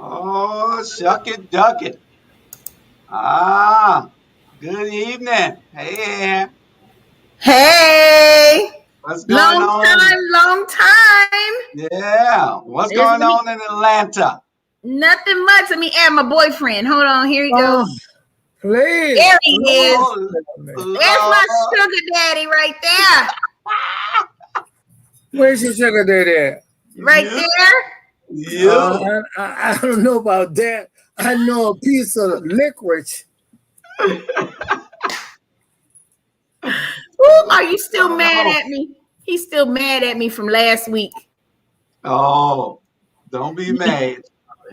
Oh, shuck it, duck it. Ah, good evening. Hey, Hey, what's going on? long time. Yeah, what's There's going me. on in Atlanta? Nothing much. Let me add my boyfriend. Hold on, here he goes. Please. There he is. Oh, There's my sugar daddy right there. Where's your sugar daddy at? Right there. You. I don't know about that. I know a piece of licorice. Ooh, are you still mad at me? He's still mad at me from last week. Oh, don't be mad.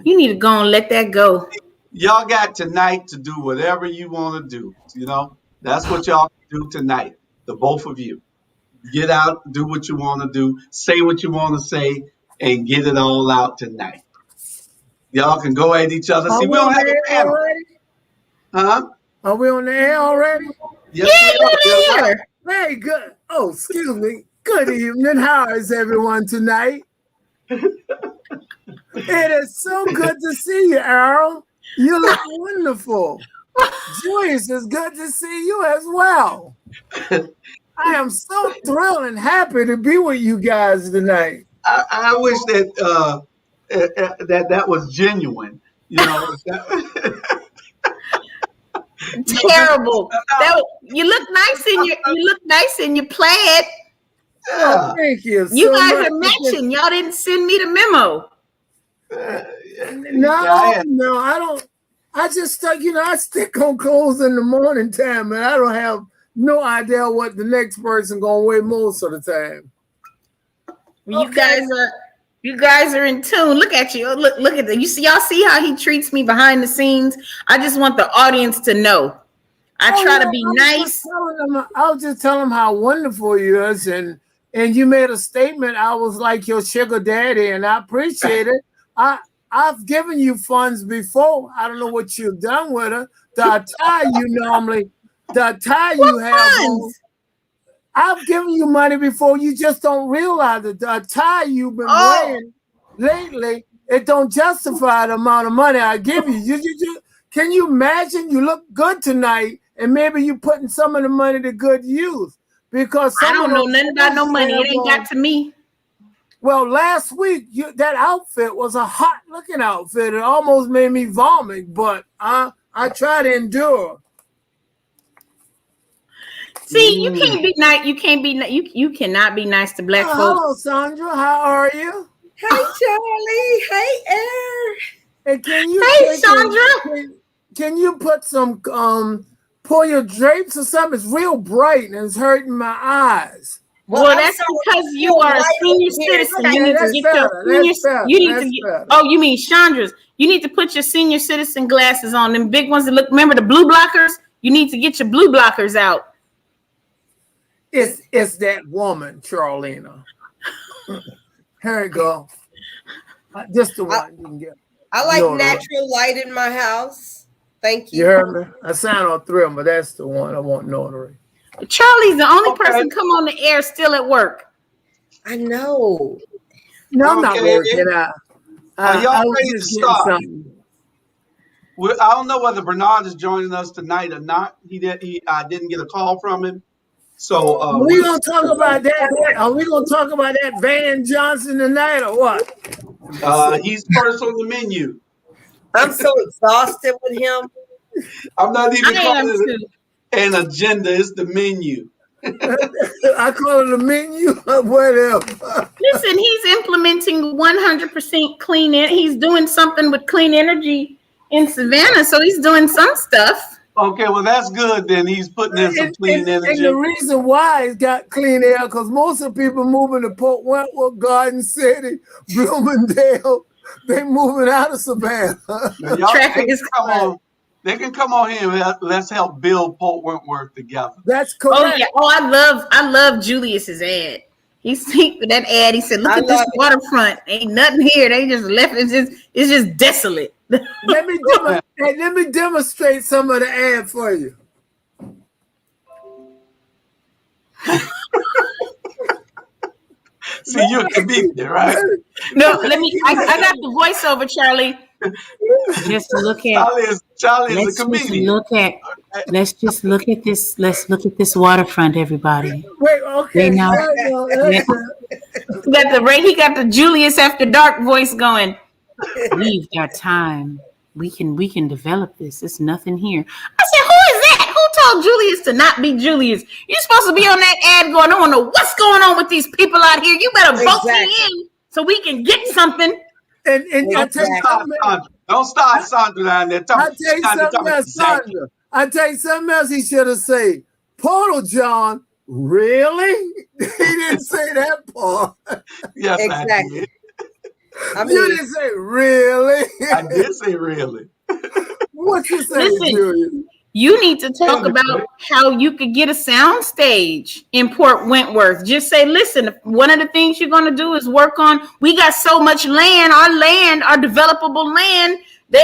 You need to go and let that go. Y'all got tonight to do whatever you want to do. You know, that's what y'all can do tonight. The both of you. Get out, do what you want to do, say what you want to say, and get it all out tonight. Y'all can go at each other. Are See, we we don't on have the a air panel. already? Huh? Are we on the air already? Yes, we are. Here. Hey, good. Oh, excuse me. Good evening. How is everyone tonight? It is so good to see you, Earl. You look wonderful. Joyce, it's good to see you as well. I am so thrilled and happy to be with you guys tonight. I wish that that was genuine. You know, Terrible. You look nice in your plaid. Oh, thank you You so guys much. are matching. Y'all didn't send me the memo. No, I don't. I just stuck, I stick on clothes in the morning time, and I don't have no idea what the next person gonna wear most of the time. Okay. You guys are in tune. Look at you. Look at that. Y'all see how he treats me behind the scenes? I just want the audience to know. I try to be nice. I was just telling him how wonderful you is, and you made a statement. I was like your sugar daddy, and I appreciate it. I've given you funds before. I don't know what you've done with it. The attire you have on. I've given you money before. You just don't realize it. The attire you've been wearing lately, it don't justify the amount of money I give you. Can you imagine? You look good tonight, and maybe you putting some of the money to good use. Because I don't know nothing about no money. It ain't got to me. Well, last week that outfit was a hot looking outfit. It almost made me vomit, but I try to endure. See, you can't be nice. You cannot be nice to black folks. Hello, Sandra. How are you? Hey, Charlie. Hey, Air. And can you Hey, Sandra. Can you put some pull your drapes or something? It's real bright and it's hurting my eyes. Well, that's because you are a senior citizen. You need to get your senior. You need to get. Oh, you mean Chandra's? You need to put your senior citizen glasses on. Them big ones that look. Remember the blue blockers? You need to get your blue blockers out. It's that woman, Charlena. Here you go. Just the one you can get. I like natural light in my house. Thank you. You heard me? I signed on 3 of them, but that's the one I want notary. Charlie's the only person come on the air still at work. I know. No, I'm not working out. Y'all ready to start? I don't know whether Bernard is joining us tonight or not. I didn't get a call from him. So we're gonna talk about that. Are we gonna talk about that Van Johnson tonight or what? He's first on the menu. I'm so exhausted with him. I'm not even calling it an agenda. It's the menu. I call it a menu. Whatever. Listen, he's implementing 100% clean energy. He's doing something with clean energy in Savannah, so he's doing some stuff. Okay, well, that's good. Then he's putting in some clean energy. And the reason why it's got clean air, because most of the people moving to Port Wentworth, Garden City, Bloomingdale, they moving out of Savannah. Traffic is on. They can come on here and let's help build Port Wentworth together. That's correct. Oh yeah. Oh, I love Julius's ad. He that ad. He said, "Look at this waterfront. Ain't nothing here. They just left. It's just desolate." Let me demonstrate some of the ad for you. See, you're a comedian, right? No, I got the voiceover, Charlie. Just look at Charlie is a comedian. Let's just look at this. Let's look at this waterfront, everybody. Wait, okay. He got the Julius After Dark voice going. We've got time. We can develop this. There's nothing here. I said, who is that? Who told Julius to not be Julius? You're supposed to be on that ad going, I don't know what's going on with these people out here. You better vote me in so we can get something. And I'll tell you something. Don't start Sandra down there. I'll tell you something else, Sandra. I'll tell you something else he should have said. Portal John, really? He didn't say that part. Yes, exactly. I did. You didn't say really. I did say really. What you say, Julius? You need to talk about how you could get a sound stage in Port Wentworth. Just say, listen, one of the things you're going to do is work on, we got so much land, our developable land,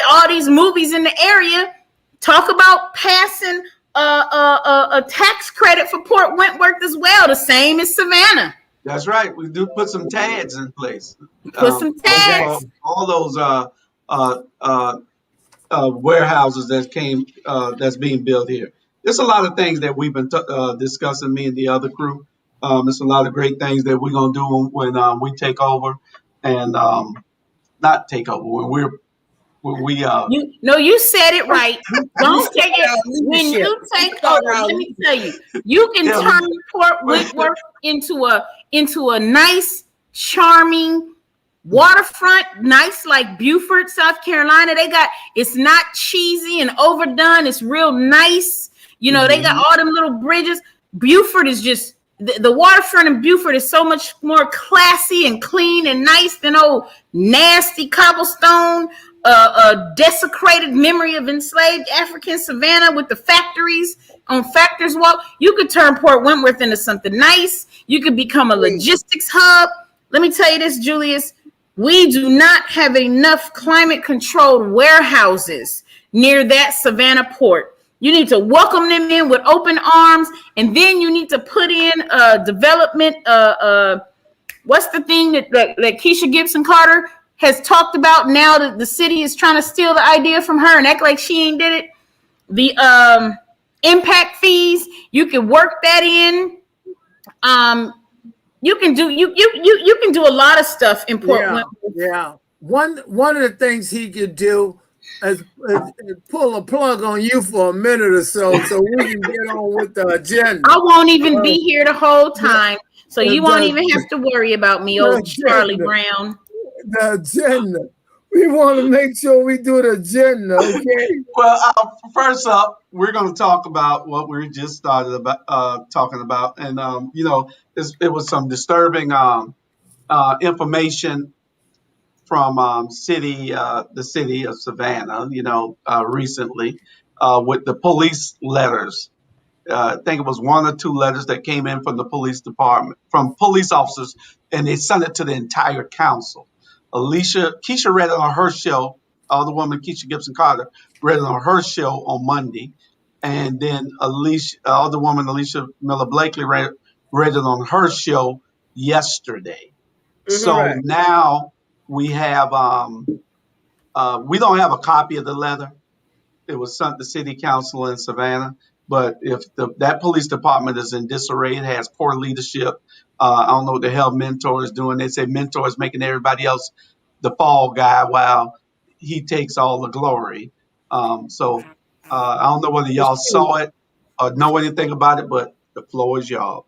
all these movies in the area. Talk about passing a tax credit for Port Wentworth as well, the same as Savannah. That's right. We do put some tags in place. Put some tags. All those warehouses that's being built here. There's a lot of things that we've been discussing, me and the other crew. There's a lot of great things that we're gonna do when we take over, and not take over when we. You said it right. Don't take it when you take over. Let me tell you, you can turn Port Wentworth into a nice, charming waterfront, nice like Beaufort, South Carolina. It's not cheesy and overdone. It's real nice. You know, they got all them little bridges. Beaufort is just the waterfront in Beaufort is so much more classy and clean and nice than old nasty cobblestone, desecrated memory of enslaved African Savannah with the factories on Factors Walk. You could turn Port Wentworth into something nice. You could become a logistics hub. Let me tell you this, Julius. We do not have enough climate-controlled warehouses near that Savannah port. You need to welcome them in with open arms, and then you need to put in development. What's the thing that Keisha Gibson Carter has talked about now that the city is trying to steal the idea from her and act like she ain't did it? The impact fees. You can work that in. You can do a lot of stuff in Port Wentworth. Yeah. One of the things he could do is pull a plug on you for a minute or so we can get on with the agenda. I won't even be here the whole time, so you won't even have to worry about me, old Charlie Brown. The agenda. We want to make sure we do the agenda, okay? Well, first up, we're going to talk about what we just started about talking about, and it was some disturbing information from the city of Savannah, recently with the police letters. I think it was one or two letters that came in from the police department, from police officers, and they sent it to the entire council. Keisha read it on her show. The woman, Keisha Gibson Carter, read it on her show on Monday. And then Alicia Miller Blakely read it on her show yesterday. So Right. now we have, we don't have a copy of the letter. It was sent to city council in Savannah. But if that police department is in disarray, it has poor leadership. I don't know what the hell Mentor is doing. They say Mentor is making everybody else the fall guy while he takes all the glory. I don't know whether y'all saw it or know anything about it, but the floor is y'all.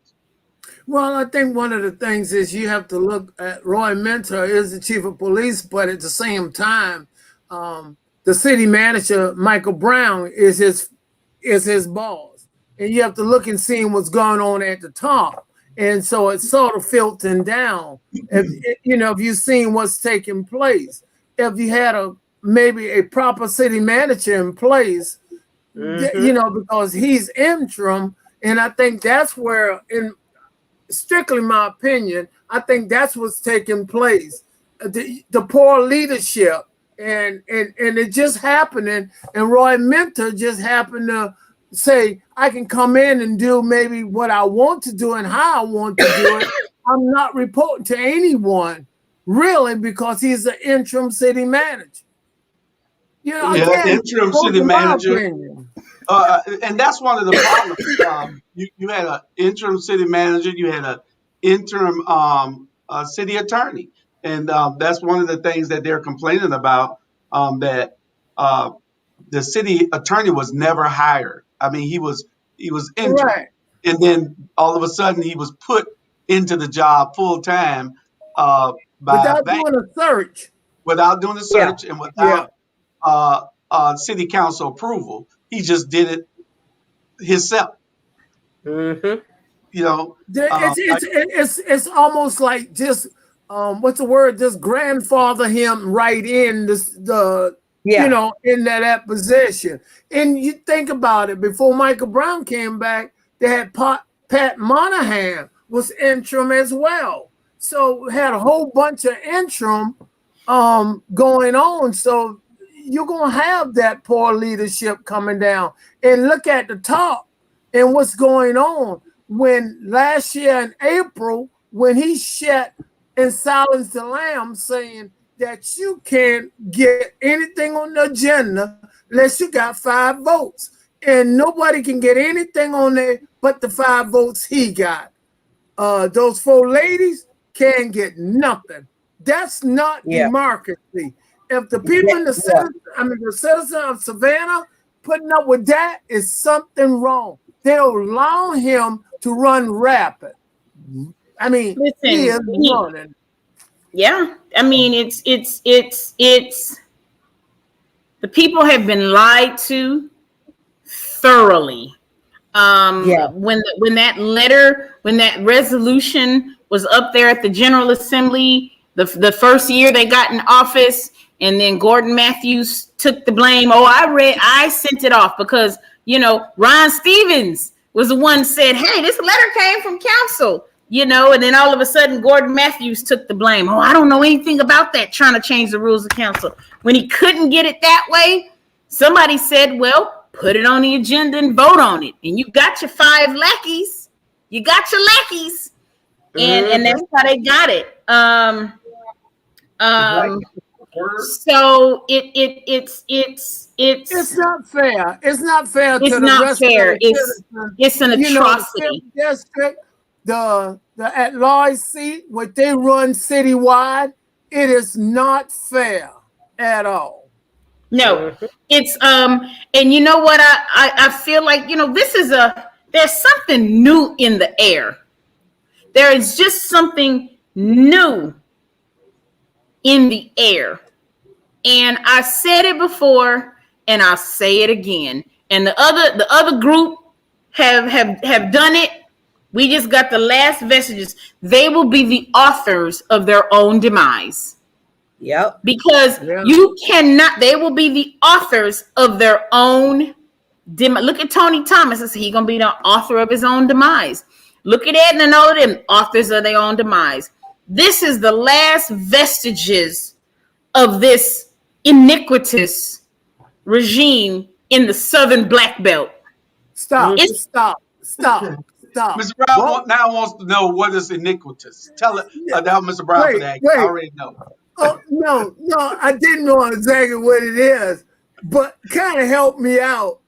Well, I think one of the things is you have to look at Roy Mentor is the chief of police, but at the same time, the city manager, Michael Brown, is his boss. And you have to look and see what's going on at the top. And so it's sort of filtering down. If you've seen what's taking place, if you had maybe a proper city manager in place, because he's interim, and I think that's where, in strictly my opinion, I think that's what's taking place. The poor leadership, and it just happening, and Roy Mentor just happened to say, I can come in and do maybe what I want to do and how I want to do it. I'm not reporting to anyone, really, because he's the interim city manager. Interim city manager. And that's one of the problems. You had an interim city manager, you had an interim city attorney. And that's one of the things that they're complaining about, that the city attorney was never hired. I mean, he was interim. Right. And then all of a sudden he was put into the job full time without doing a search. Without doing a search and without city council approval. He just did it himself. Mm-hmm. It's almost like just what's the word? Just grandfather him right in in that position. And you think about it, before Michael Brown came back, they had Pat Monahan was interim as well. So had a whole bunch of interim going on. So you're going to have that poor leadership coming down. And look at the top and what's going on. When last year in April, when he shut and silenced the lamb, saying that you can't get anything on the agenda unless you got 5 votes. And nobody can get anything on there but the 5 votes he got. Those 4 ladies can't get nothing. That's not democracy. If the people in the citizens of Savannah putting up with that, is something wrong. They'll allow him to run rapid. I mean, he is running. Yeah, I mean, it's the people have been lied to thoroughly. When that resolution was up there at the General Assembly, the first year they got in office, and then Gordon Matthews took the blame. I sent it off because Ron Stevens was the one that said, hey, this letter came from council, and then all of a sudden Gordon Matthews took the blame. I don't know anything about that, trying to change the rules of council. When he couldn't get it that way, somebody said, well, put it on the agenda and vote on it. And you got your 5 lackeys. You got your lackeys. And that's how they got it. So it's not fair. It's not fair. It's not fair. It's an atrocity. The at-large seat, what they run citywide, it is not fair at all. No, it's and you know what? I feel like there's something new in the air. There is just something new in the air. And I said it before, and I'll say it again. And the other group have done it. We just got the last vestiges. They will be the authors of their own demise. Yep. Because you cannot. They will be the authors of their own demise. Look at Tony Thomas. He's gonna be the author of his own demise. Look at Edna and all of them, authors of their own demise. This is the last vestiges of this iniquitous regime in the Southern Black Belt. Stop. Mr. Brown now wants to know what is iniquitous. Tell it, Mr. Brown, for that. I already know. Oh, no, I didn't know exactly what it is, but kind of help me out.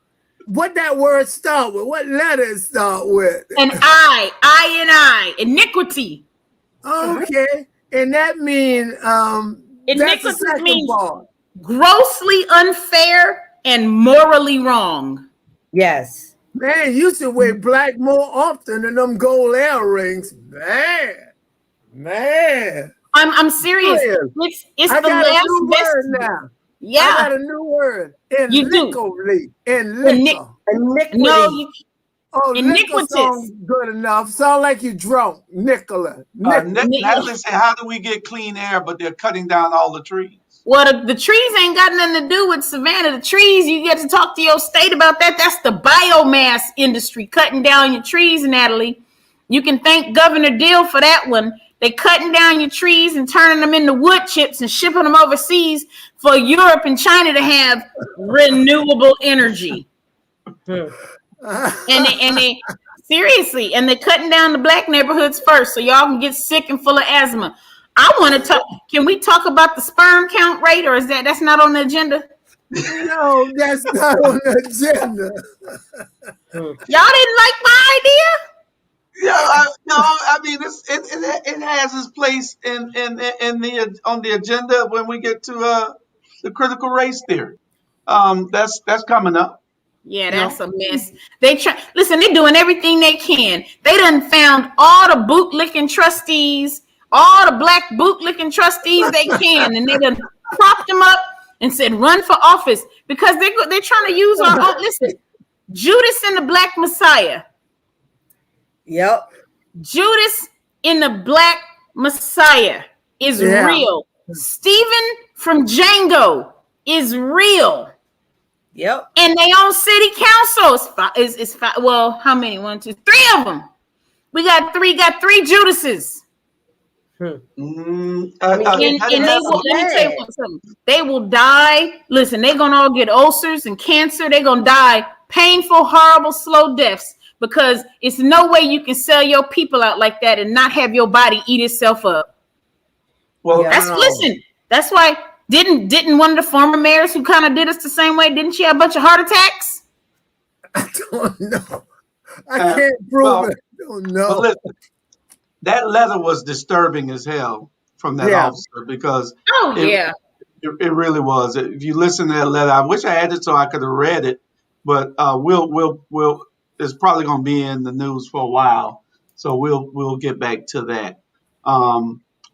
What that word start with? What letters start with? An I, iniquity. Okay, and that means iniquity means grossly unfair and morally wrong. Yes. Man, you should wear black more often than them gold earrings. Man. I'm serious. It's the last word now. Yeah. I got a new word. You do. Iniquity. No, iniquitous sounds good enough. Sound like you drunk. Nicola. Natalie said, how do we get clean air, but they're cutting down all the trees? Well, the trees ain't got nothing to do with Savannah. The trees, you get to talk to your state about that. That's the biomass industry, cutting down your trees, Natalie. You can thank Governor Deal for that one. They cutting down your trees and turning them into wood chips and shipping them overseas for Europe and China to have renewable energy. and they seriously, and they're cutting down the black neighborhoods first, so y'all can get sick and full of asthma. I want to talk. Can we talk about the sperm count rate, or is that's not on the agenda? No, that's not on the agenda. Y'all didn't like my idea? Yeah, I mean, it has its place on the agenda when we get to the critical race theory. That's coming up. Yeah, that's a mess. Listen, they're doing everything they can. They done found all the bootlicking trustees, all the black bootlicking trustees they can, and they done propped them up and said, run for office, because they're trying to use our own. Listen, Judas and the Black Messiah. Yep. Judas in the Black Messiah is real. Stephen from Django is real. Yep. And they own city council. It's five. Well, how many? 1, 2, 3 of them. We got three Judases. Let me tell you something. They will die. Listen, they're gonna all get ulcers and cancer. They're gonna die painful, horrible, slow deaths, because it's no way you can sell your people out like that and not have your body eat itself up. Well, listen. That's why didn't one of the former mayors who kind of did us the same way? Didn't she have a bunch of heart attacks? I don't know. I can't prove it. I don't know. But listen, that letter was disturbing as hell from that officer, because it really was. If you listen to that letter, I wish I had it so I could have read it, but we'll it's probably going to be in the news for a while, so we'll get back to that.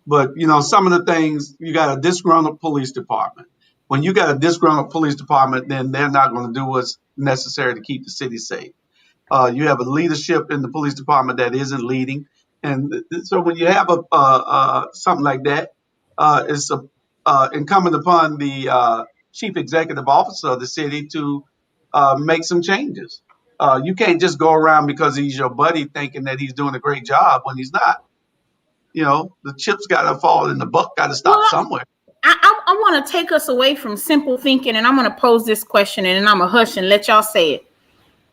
But some of the things, you got a disgruntled police department. When you got a disgruntled police department, then they're not going to do what's necessary to keep the city safe. You have a leadership in the police department that isn't leading. And so when you have something like that, it's incumbent upon the chief executive officer of the city to make some changes. You can't just go around because he's your buddy thinking that he's doing a great job when he's not. The chips got to fall and the buck got to stop somewhere. I want to take us away from simple thinking, and I'm going to pose this question, and then I'm going to hush and let y'all say it.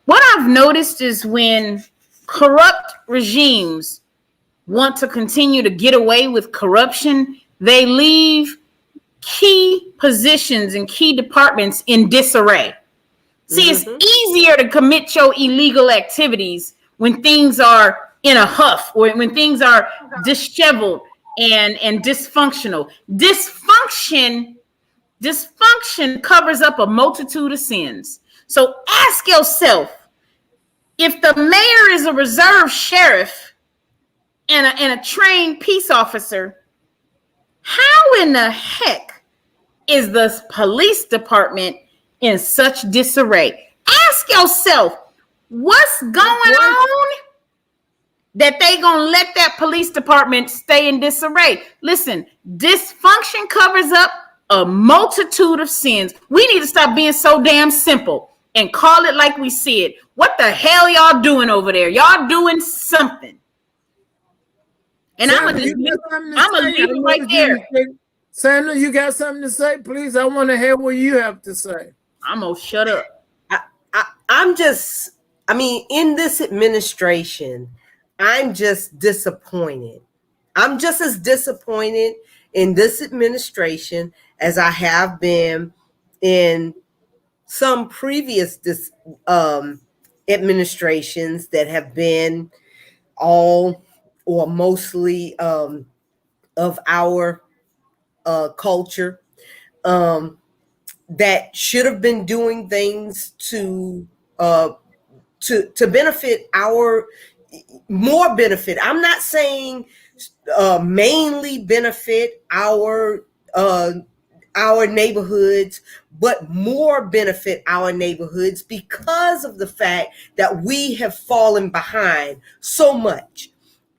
What I've noticed is when corrupt regimes want to continue to get away with corruption, they leave key positions and key departments in disarray. See, it's easier to commit your illegal activities when things are in a huff, or when things are disheveled and dysfunctional. Dysfunction covers up a multitude of sins. So ask yourself, if the mayor is a reserve sheriff and a trained peace officer, how in the heck is the police department in such disarray? Ask yourself, what's going on that they gonna let that police department stay in disarray? Listen, dysfunction covers up a multitude of sins. We need to stop being so damn simple and call it like we see it. What the hell y'all doing over there? Y'all doing something. And I'm gonna leave it right there. Sandra, you got something to say? Please, I want to hear what you have to say. I'm gonna shut up. I mean, in this administration, I'm just disappointed. I'm just as disappointed in this administration as I have been in some previous administrations that have been all or mostly of our culture, that should have been doing things to benefit more benefit. I'm not saying mainly benefit our neighborhoods, but more benefit our neighborhoods because of the fact that we have fallen behind so much.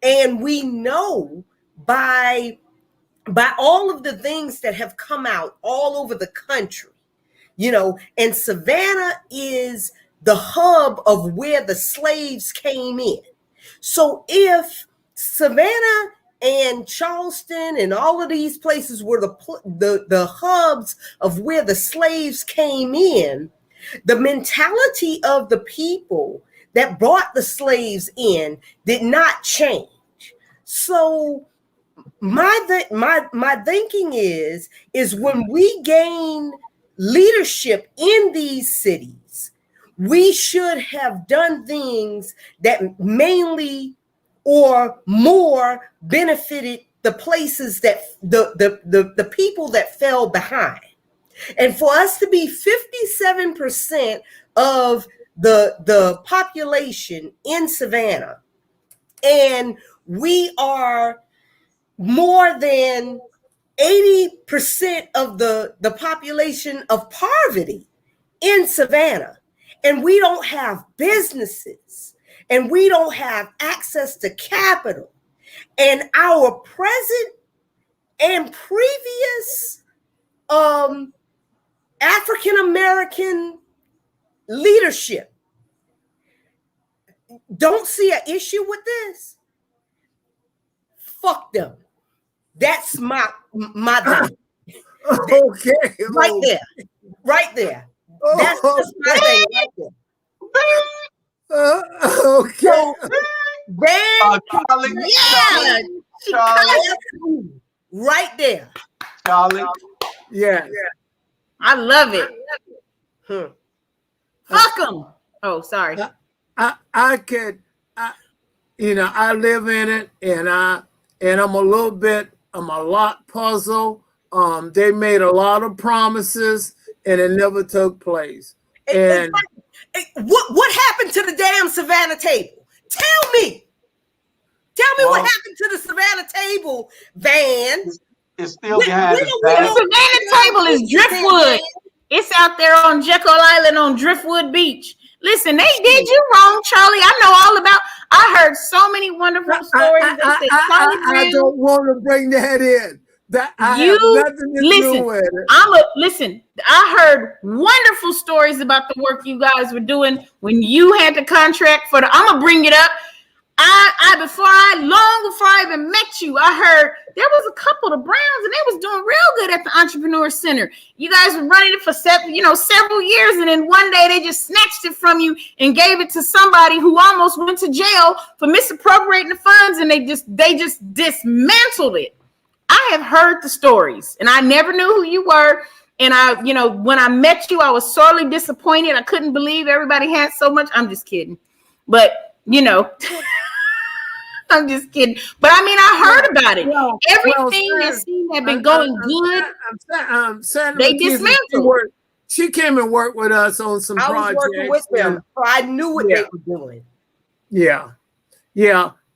And we know by all of the things that have come out all over the country, and Savannah is the hub of where the slaves came in. So if Savannah and Charleston and all of these places were the hubs of where the slaves came in, the mentality of the people that brought the slaves in did not change. So my thinking is when we gain leadership in these cities, we should have done things that mainly or more benefited the places that the people that fell behind. And for us to be 57% of the population in Savannah, and we are more than 80% of the population of poverty in Savannah, and we don't have businesses, and we don't have access to capital, and our present and previous African American leadership don't see an issue with this, fuck them. That's my thing. Okay. Right there. That's just my thing right there. Okay. Charlie. Right there. Charlie. Yeah. I love it. Fuck them. Oh, sorry. I live in it, and I'm a lot puzzled. They made a lot of promises, and it never took place. And what happened to the damn Savannah table? Tell me what happened to the Savannah table, Van. It's still behind us. The Savannah table is driftwood. It's out there on Jekyll Island on Driftwood Beach. Listen, they did you wrong, Charlie. I know all about. I heard so many wonderful stories. I don't want to bring that in. That I have nothing to do with it. Listen. I heard wonderful stories about the work you guys were doing when you had the contract for the. I'm gonna bring it up. Long before I even met you, I heard there was a couple of Browns and they was doing real good at the Entrepreneur Center. You guys were running it for several years, and then one day they just snatched it from you and gave it to somebody who almost went to jail for misappropriating the funds, and they just dismantled it. I have heard the stories, and I never knew who you were. And when I met you, I was sorely disappointed. I couldn't believe everybody had so much. I'm just kidding, but I'm just kidding. But I mean, I heard about it. Everything that seemed to have been going good, they dismantled. She came and worked with us on some projects. I was working with them, so I knew what they were doing. Yeah.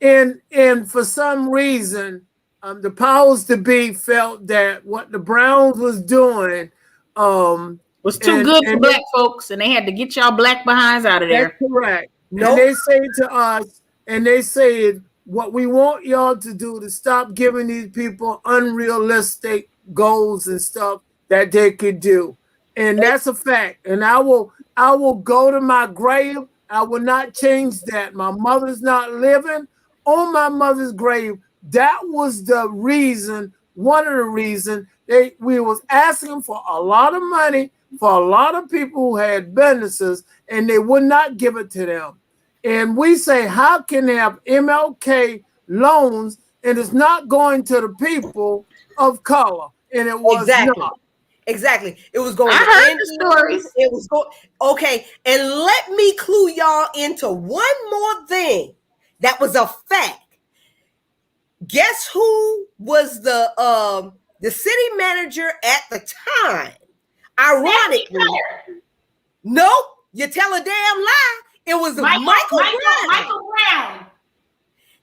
And for some reason, the powers to be felt that what the Browns was doing was too good for black folks, and they had to get y'all black behinds out of there. That's correct. Nope. And they say to us, and they said, what we want y'all to do to stop giving these people unrealistic goals and stuff that they could do. And that's a fact. And I will go to my grave. I will not change that. My mother's not living. On my mother's grave, that was the reason, one of the reasons we was asking for a lot of money for a lot of people who had businesses, and they would not give it to them. And we say, how can they have MLK loans and it's not going to the people of color? And it was not. Exactly. It was going. I heard the stories. It was going. Okay, and let me clue y'all into one more thing that was a fact. Guess who was the city manager at the time? Ironically, nope. You tell a damn lie. It was Michael Brown. Michael Brown.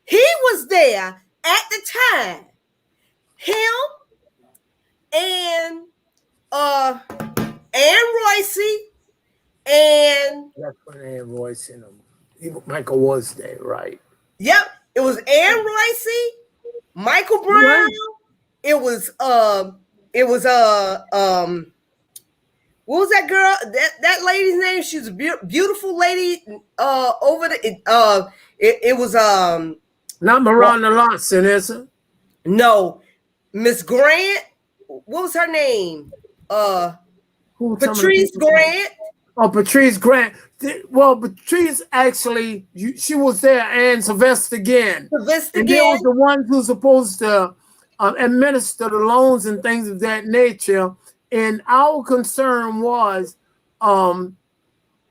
He was there at the time. Him and Ann Royce and that's when Ann Royce and Michael was there, right? Yep. It was Ann Royce, Michael Brown. Right. It was what was that girl? That lady's name? She's a beautiful lady. Over the it was not Miranda Lawson, is it? No, Miss Grant. What was her name? Patrice Grant. Oh, Patrice Grant. Well, Patrice actually, she was there, and Sylvester again. And they was the ones who supposed to administer the loans and things of that nature. And our concern was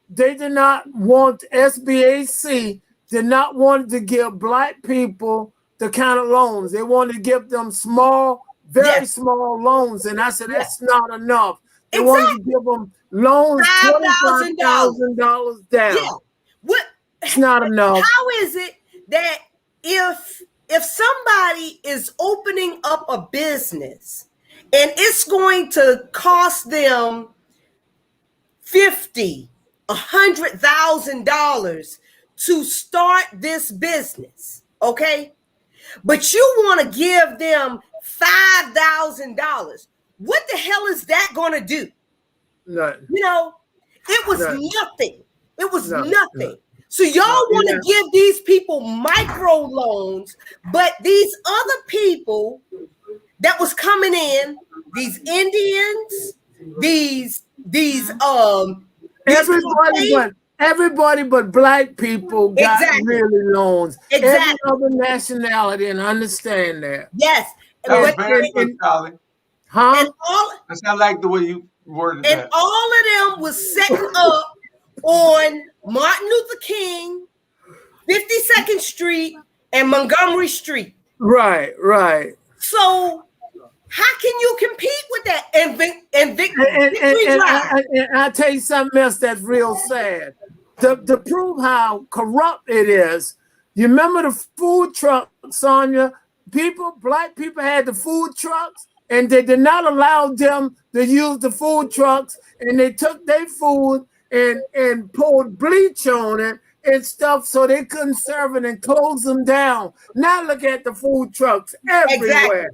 they did not want, SBAC did not want to give black people the kind of loans. They wanted to give them small, very small loans. And I said, that's not enough. They wanted to give them loans, $25,000 down. Yeah. What? It's not enough. How is it that if somebody is opening up a business and it's going to cost them $50,000, $100,000 to start this business, okay? But you want to give them $5,000. What the hell is that going to do? Nothing. You know, it was nothing. It was nothing. So y'all want to give these people micro loans, but these other people that was coming in, these Indians, these everybody but black people got really loans. Every other nationality, and understand that. Yes. That was very good, Charlie. Huh? And That's not like the way you worded and that. all of them was setting up on Martin Luther King, 52nd Street, and Montgomery Street. Right. So how can you compete with that? And I'll tell you something else that's real sad. To prove how corrupt it is, you remember the food truck, Sonia? Black people had the food trucks, and they did not allow them to use the food trucks, and they took their food and poured bleach on it and stuff so they couldn't serve it and close them down. Now look at the food trucks everywhere.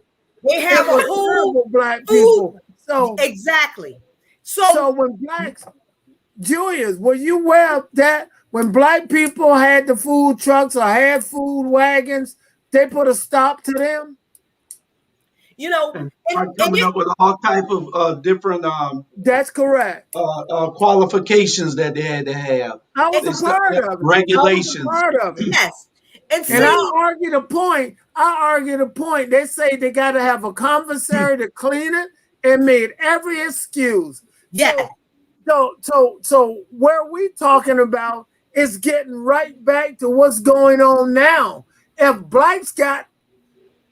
They have a whole black people. So So when blacks, Julius, were you aware of that? When black people had the food trucks or had food wagons, they put a stop to them? You know, and coming up with all type of different that's correct qualifications that they had to have. I was a part of it. Regulations. Yes. And I argue the point. They say they got to have a commissary to clean it and made every excuse. Yeah. So where we talking about is getting right back to what's going on now. If blacks got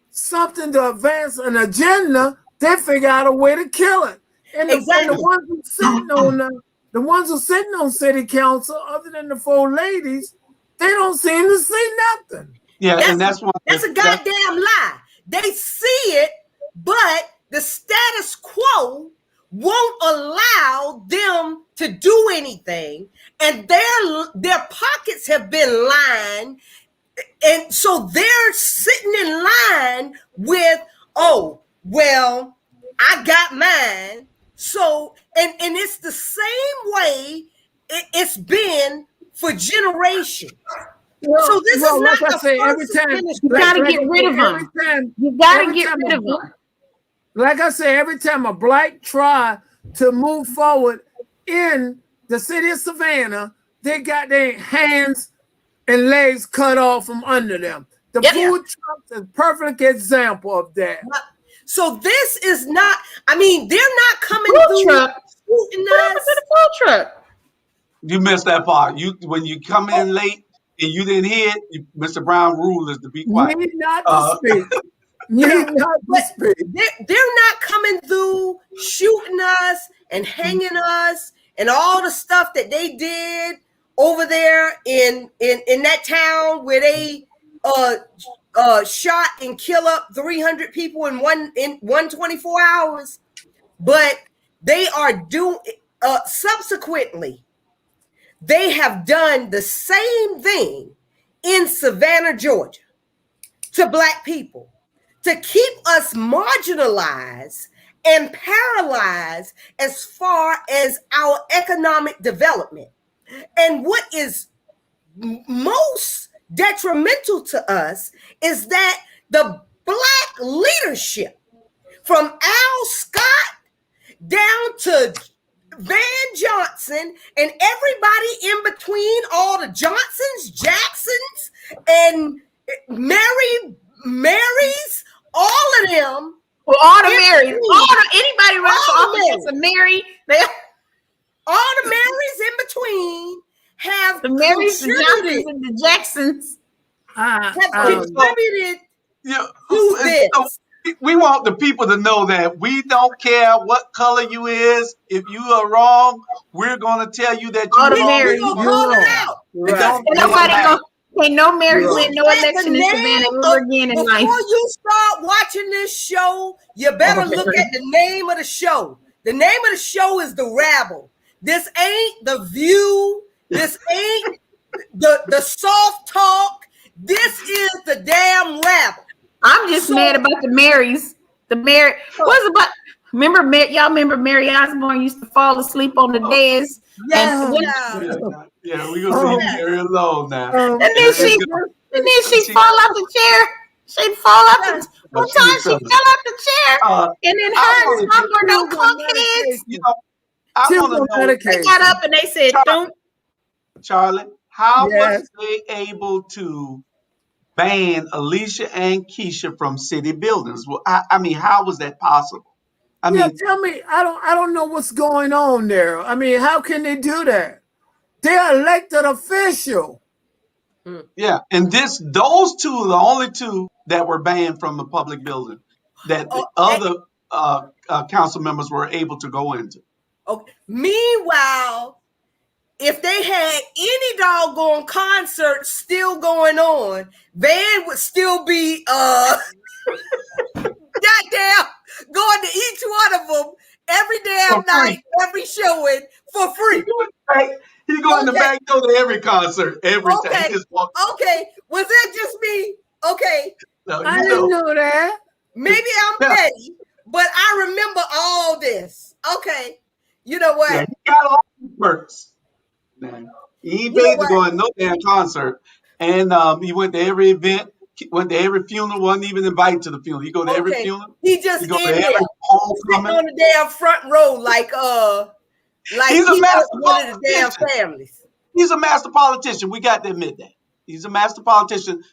something to advance an agenda, they figure out a way to kill it. And the ones who sitting on city council, other than the four ladies, they don't seem to see nothing. Yeah, and that's a goddamn lie. They see it, but the status quo won't allow them to do anything, and their pockets have been lined, and so they're sitting in line with, oh, well, I got mine. So, and it's the same way it's been for generations. Well, so this is not like I the say, every first time You gotta get rid of them. You gotta get rid of them. Like I say, every time a black try to move forward in the city of Savannah, they got their hands and legs cut off from under them. The food trucks is a perfect example of that. So this is not, I mean, they're not coming Food through truck. shooting What happened us. to the food truck? You missed that part. When you come in late and you didn't hear it, Mr. Brown rule is to be quiet. Need not to speak. Need not to speak. They're not coming through shooting us and hanging us and all the stuff that they did over there in that town where they shot and kill up 300 people in 124 hours. But they are doing subsequently, they have done the same thing in Savannah, Georgia, to Black people, to keep us marginalized and paralyzed as far as our economic development. And what is most detrimental to us is that the Black leadership, from Al Scott down to Van Johnson and everybody in between, all the Johnsons, Jacksons, and Marys, all of them. Well, all the Marys, anybody running for office is a Mary. All the Marys in between have the Marys, the Johnsons, and the Jacksons have contributed to this. We want the people to know that we don't care what color you is. If you are wrong, we're going to tell you that you're wrong. Call it out. Ain't no Mary win no election in Savannah ever again in life. Before you start watching this show, you better look at the name of the show. The name of the show is The Rabble. This ain't The View. This ain't the soft talk. This is the damn Rabble. I'm just mad about the Marys. What's about? Y'all remember Mary Osborne used to fall asleep on the desk? Yes. Yeah, we're gonna leave Mary alone now. And then she fall off the chair. She'd fall off the one time she fell off the chair. And then her and some were no cokeheads. I want to know. They got up and they said, "Don't." Charlie, how was they able to ban Alicia and Keisha from city buildings? Well, I mean, how was that possible? I mean, tell me, I don't know what's going on there. I mean, how can they do that? They're elected official. Yeah, and those two are the only two that were banned from the public building that the other council members were able to go into. Okay. Meanwhile, if they had any doggone concert still going on, Van would still be goddamn going to each one of them every damn night, every showing for free. He's going in the back door to every concert every time. He just walks. Okay, was that just me? Okay, no, I didn't know that. Maybe I'm petty, but I remember all this. Okay, you know what? Yeah, he got a lot of perks. He ain't paid to go to no damn concert, and he went to every event. Went to every funeral. Wasn't even invited to the funeral. He go to every funeral. He just go in to there, every homecoming on the damn front row, like he's a master one of the damn families. He's a master politician. We got to admit that he's a master politician.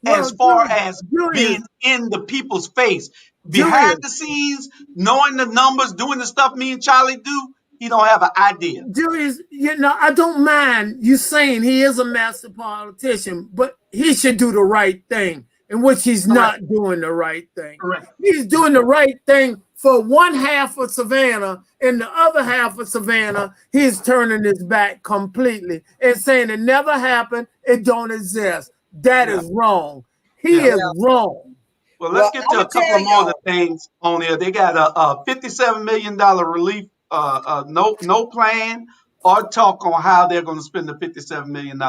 As far as being in the people's face, behind the scenes, knowing the numbers, doing the stuff me and Charlie do, he don't have an idea. Julius, I don't mind you saying he is a master politician, but he should do the right thing, in which he's not doing the right thing. Correct. He's doing the right thing for one half of Savannah, and the other half of Savannah, he's turning his back completely and saying it never happened, it don't exist. That is wrong. He is wrong. Well, let's get I'm to a gonna couple tell of more of the y'all. things on there. They got a $57 million relief, no plan or talk on how they're going to spend the $57 million.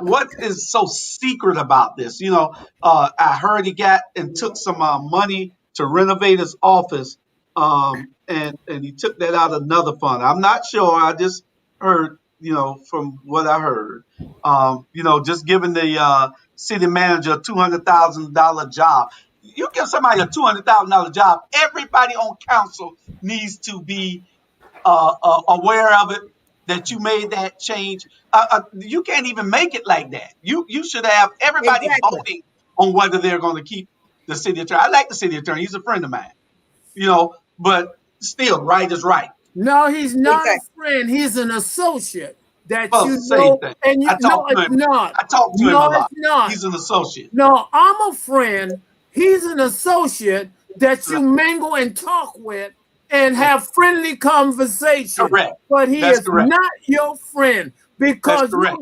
What is so secret about this? I heard he got and took some money to renovate his office, and he took that out of another fund. I'm not sure. I just heard, from what I heard, just giving the city manager a $200,000 job. You give somebody a $200,000 job, everybody on council needs to be aware of it, that you made that change. You can't even make it like that. You should have everybody Exactly. voting on whether they're going to keep the city attorney. I like the city attorney. He's a friend of mine, but still, right is right. No, he's not a Exactly. friend. He's an associate that Well, you it's the same know. thing. And you I no, talk to it's him. not. I talk to him a No, it's lot. not. He's an associate. No, I'm a friend. He's an associate that you Right. mingle and talk with and have friendly conversation. Correct. But he That's is correct. not your friend That's because correct.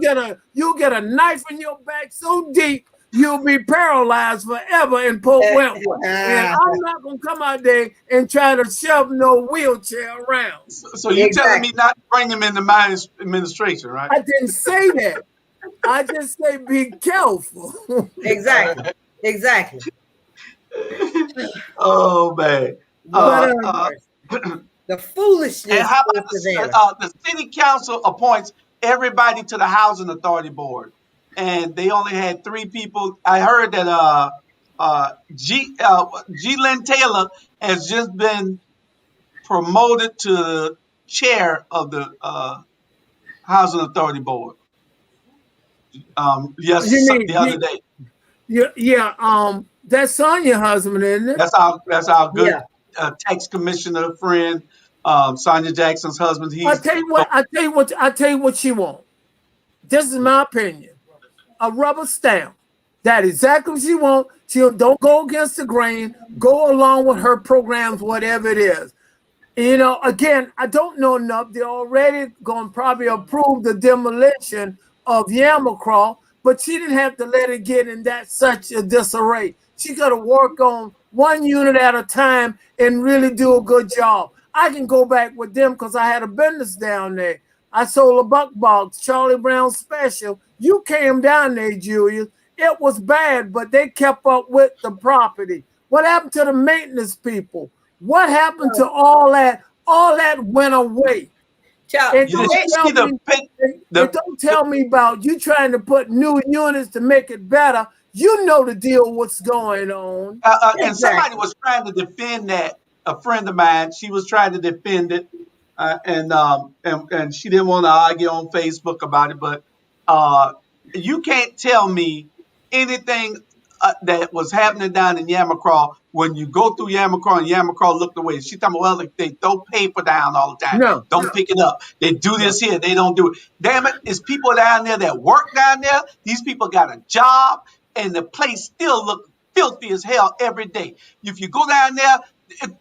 you'll get a knife in your back so deep you'll be paralyzed forever in Port Wentworth. And I'm not gonna come out there and try to shove no wheelchair around. So you telling me not to bring him into my administration, right? I didn't say that. I just say be careful. Exactly. Exactly. Oh man. But The foolishness And how of about Savannah. the city council appoints everybody to the housing authority board, and they only had 3 people. I heard that G. Lynn Taylor has just been promoted to chair of the housing authority board. Yes, you mean the other day. yeah, that's Sonya husband, isn't it? That's our good Yeah. tax commissioner friend, Sonia Jackson's husband. I tell you what she want. This is my opinion. A rubber stamp. That exactly what she want. She don't go against the grain. Go along with her programs, whatever it is. Again, I don't know enough. They're already going to probably approve the demolition of Yamacraw, but she didn't have to let it get in that such a disarray. She got to work on one unit at a time and really do a good job. I can go back with them because I had a business down there. I sold a buck box, Charlie Brown special. You came down there, Julius. It was bad, but they kept up with the property. What happened to the maintenance people? What happened to all that? All that went away. Child, And You didn't see don't tell me about you trying to put new units to make it better. You know the deal, what's going on. and somebody was trying to defend that. A friend of mine, she was trying to defend it, and she didn't want to argue on Facebook about it. But you can't tell me anything that was happening down in Yamacraw when you go through Yamacraw and Yamacraw looked away. She talking about, well, they throw paper down all the time. Don't pick it up. They do this here. They don't do it. Damn it. It's people down there that work down there. These people got a job and the place still look filthy as hell every day. If you go down there,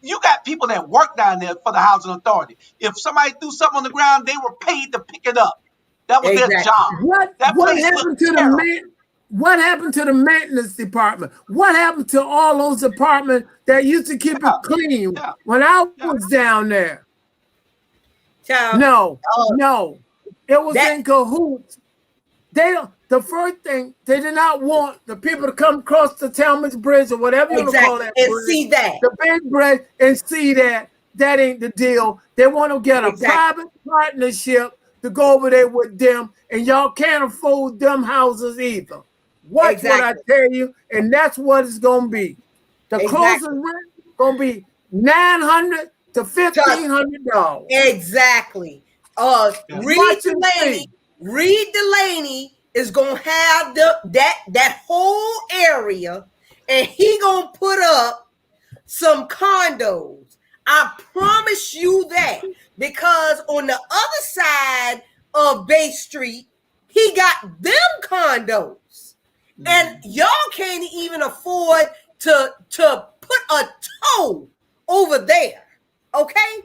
you got people that work down there for the housing authority. If somebody threw something on the ground, they were paid to pick it up. That was their job. What happened to what happened to the maintenance department? What happened to all those departments that used to keep it clean when I was down there? Child, No. It was in cahoots. The first thing, they did not want the people to come across the Talmadge Bridge or whatever you want to call that and bridge, see that. the big bridge, and see that ain't the deal. They want to get a private partnership to go over there with them, and y'all can't afford them houses either. Watch what I tell you, and that's what it's gonna be. The closest rent gonna be $900 to $1,500. Exactly. Reed Delaney is gonna have that whole area, and he gonna put up some condos. I promise you that, because on the other side of Bay Street, he got them condos, and y'all can't even afford to put a toe over there. Okay,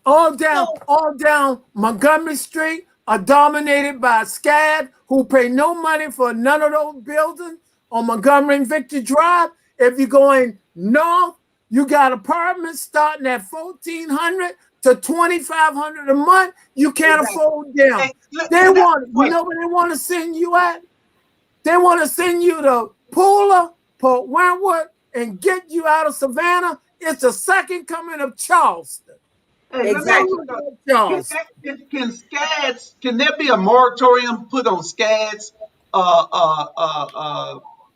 all down Montgomery Street are dominated by SCAD, who pay no money for none of those buildings on Montgomery and Victor Drive. If you're going north, you got apartments starting at $1,400 to $2,500 a month. You can't afford them. Hey, They want, you wait. know where they want to send you at? They want to send you to Pooler, Port Wentworth, and get you out of Savannah. It's the second coming of Charleston. Hey, Exactly. Charleston. Can SCADs? Can there be a moratorium put on SCADs?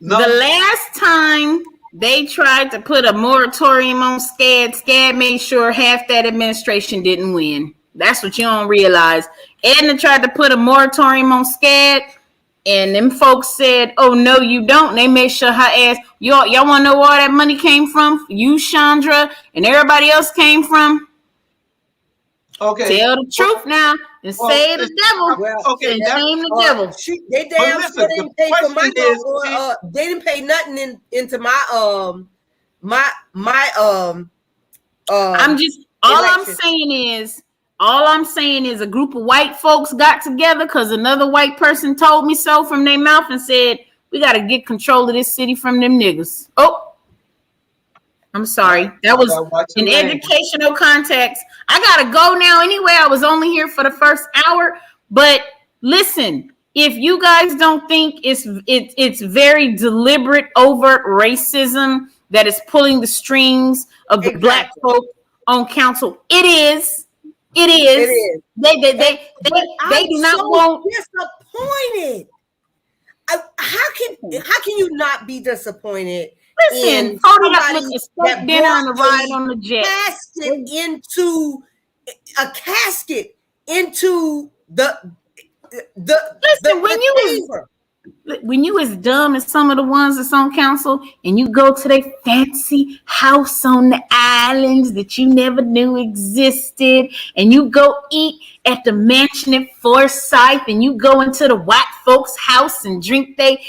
The last time they tried to put a moratorium on SCAD made sure half that administration didn't win. That's what you don't realize. Edna tried to put a moratorium on SCAD, and them folks said, "Oh no, you don't." And they made sure her ass. Y'all want to know where that money came from? You, Chandra, and everybody else came from. Okay. Tell the truth now and say the devil. Okay, and shame the devil. They damn sure didn't pay for my they didn't pay nothing into my I'm just all I'm saying is a group of white folks got together because another white person told me so from their mouth and said, we got to get control of this city from them niggas. Oh, I'm sorry. That was in educational context. I got to go now anyway. I was only here for the first hour. But listen, if you guys don't think it's very deliberate, overt racism that is pulling the strings of the black folk on council, it is. It is. They do not want. Disappointed. How can you not be disappointed? Listen, folded up with a steak dinner and a ride on the jet. A casket into the listen, when you as dumb as some of the ones that's on council and you go to their fancy house on the islands that you never knew existed, and you go eat at the mansion at Forsyth, and you go into the white folks' house and drink they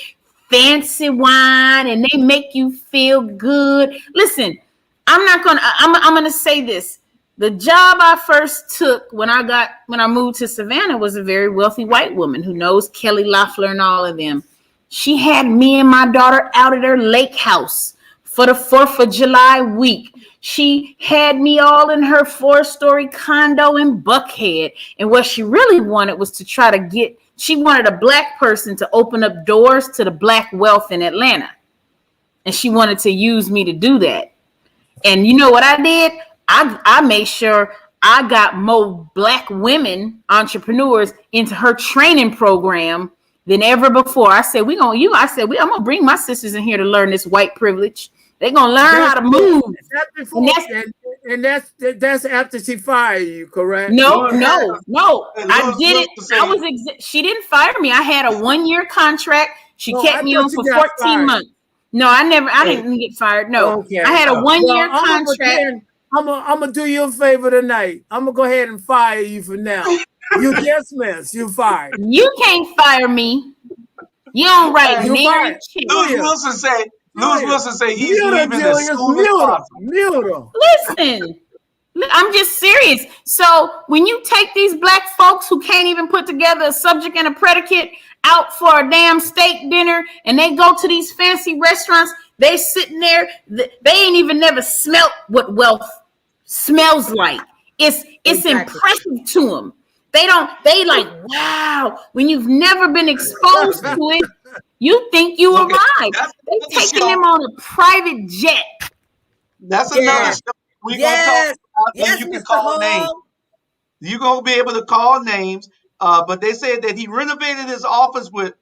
fancy wine and they make you feel good. Listen, I'm gonna say this. The job I first took when I moved to Savannah was a very wealthy white woman who knows Kelly Loeffler and all of them. She had me and my daughter out at her lake house for the 4th of July week. She had me all in her 4-story condo in Buckhead. And what she really wanted was to try to she wanted a black person to open up doors to the black wealth in Atlanta. And she wanted to use me to do that. And you know what I did? I made sure I got more black women entrepreneurs into her training program than ever before. I said, I'm gonna bring my sisters in here to learn this white privilege. They're gonna learn how to move. And that's after she fired you, correct? No. I did it. She didn't fire me. I had a 1-year contract. She kept me on for 14 months. No, I didn't get fired. No, okay. I had a 1-year contract. I'm gonna do you a favor tonight. I'm gonna go ahead and fire you for now. You dismissed. You fired. You can't fire me. You don't write. Lewis Wilson say he's leaving as soon as possible. Listen, I'm just serious. So when you take these black folks who can't even put together a subject and a predicate out for a damn steak dinner, and they go to these fancy restaurants, they sitting there, they ain't even never smelt what wealth smells like. It's impressive to them. They like, wow, when you've never been exposed to it, you think you arrived. They taking them on a private jet. That's another show. We're going to talk about when you can call names. You're going to be able to call names. But they said that he renovated his office with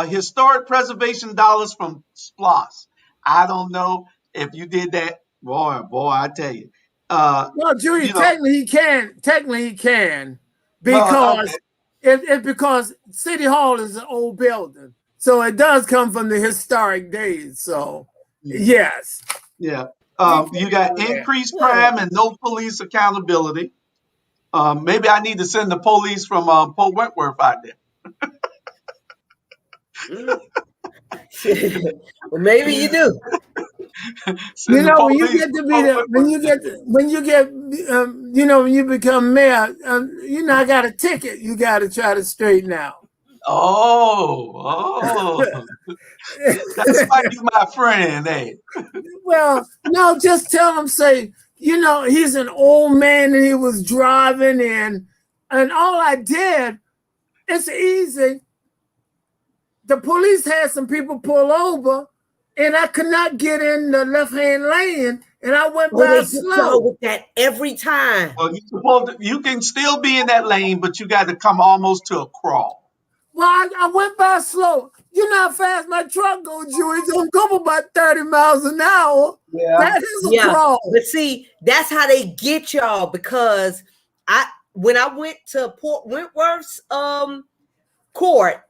historic preservation dollars from SPLOS. I don't know if you did that. Boy, I tell you. Well, Judy, technically he can. Because it's because City Hall is an old building. So it does come from the historic days. So yes. Yeah. You got increased crime and no police accountability. Maybe I need to send the police from Port Wentworth out there. Well, maybe you do. When you become mayor, I got a ticket you got to try to straighten out. Oh. That's why you my friend, eh? Well, no, just tell him, say, he's an old man and he was driving and all I did, it's easy. The police had some people pull over and I could not get in the left-hand lane and I went by slow. With that every time. Well, you can still be in that lane, but you got to come almost to a crawl. Well, I went by slow. You know how fast my truck goes, Joey. It's gonna go about 30 miles an hour. Yeah. That is a crawl. But see, that's how they get y'all, because when I went to Port Wentworth's court,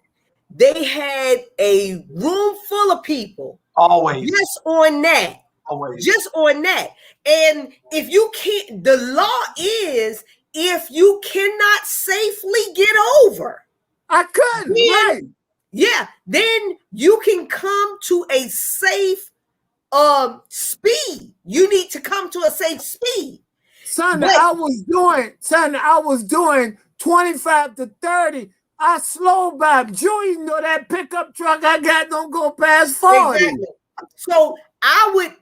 they had a room full of people. Always. Just on that. Always. Just on that. And if you can't, the law is if you cannot safely get over. I couldn't, right. Yeah, then you can come to a safe speed. You need to come to a safe speed. Son, I was doing 25 to 30. I slowed by. Joey, that pickup truck I got don't go past 40. Exactly. So I would,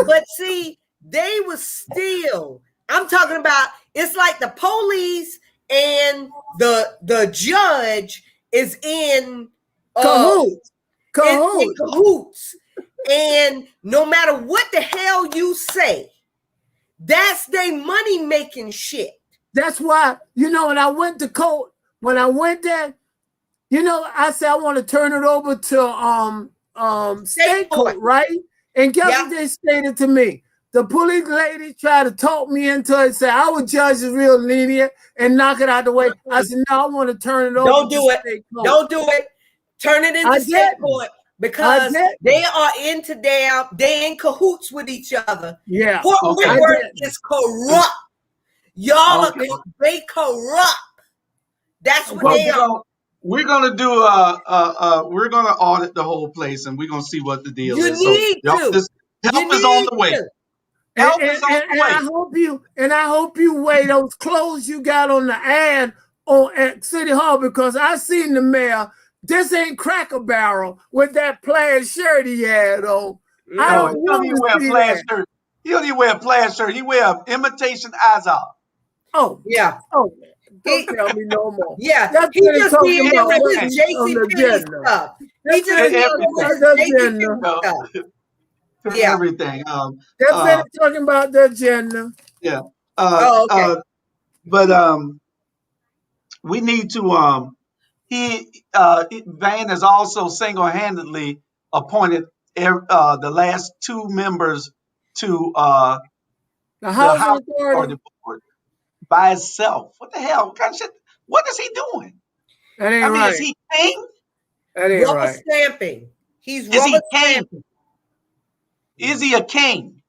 but see, they was still, I'm talking about, it's like the police and the judge is in cahoots. In cahoots. And no matter what the hell you say, that's their money making shit. That's why, when I went to court, when I went there, I said I want to turn it over to state court, right? And guess what they stated to me? The police lady tried to talk me into it, say our judge is real lenient and knock it out the way. I said, no, I want to turn it over. Don't do it. Don't do it. Turn it into state court, because they are they in cahoots with each other. Yeah. Port Wentworth is corrupt. Y'all they corrupt. That's what they are. We're gonna do we're gonna audit the whole place and we're gonna see what the deal is. Help is on the way. Help is on the way. I hope you weigh those clothes you got on the ad at City Hall, because I seen the mayor. This ain't Cracker Barrel with that plaid shirt he had on. I don't even wear a plaid shirt. He don't even wear a plaid shirt. He wear an imitation Azov. Oh yeah. Oh, don't tell me no more. Yeah, that's he just be in there with his JCPenney stuff. He just be in there with his JCPenney stuff. Yeah, everything. They're talking about the agenda. Yeah. Okay. But we need to. Van has also single-handedly appointed the last two members to the Housing Authority Board by itself. What the hell? What kind of shit? What is he doing? That ain't right. Is he king? That ain't rubber right. Stamping. He's rubber stamping. Is he a king?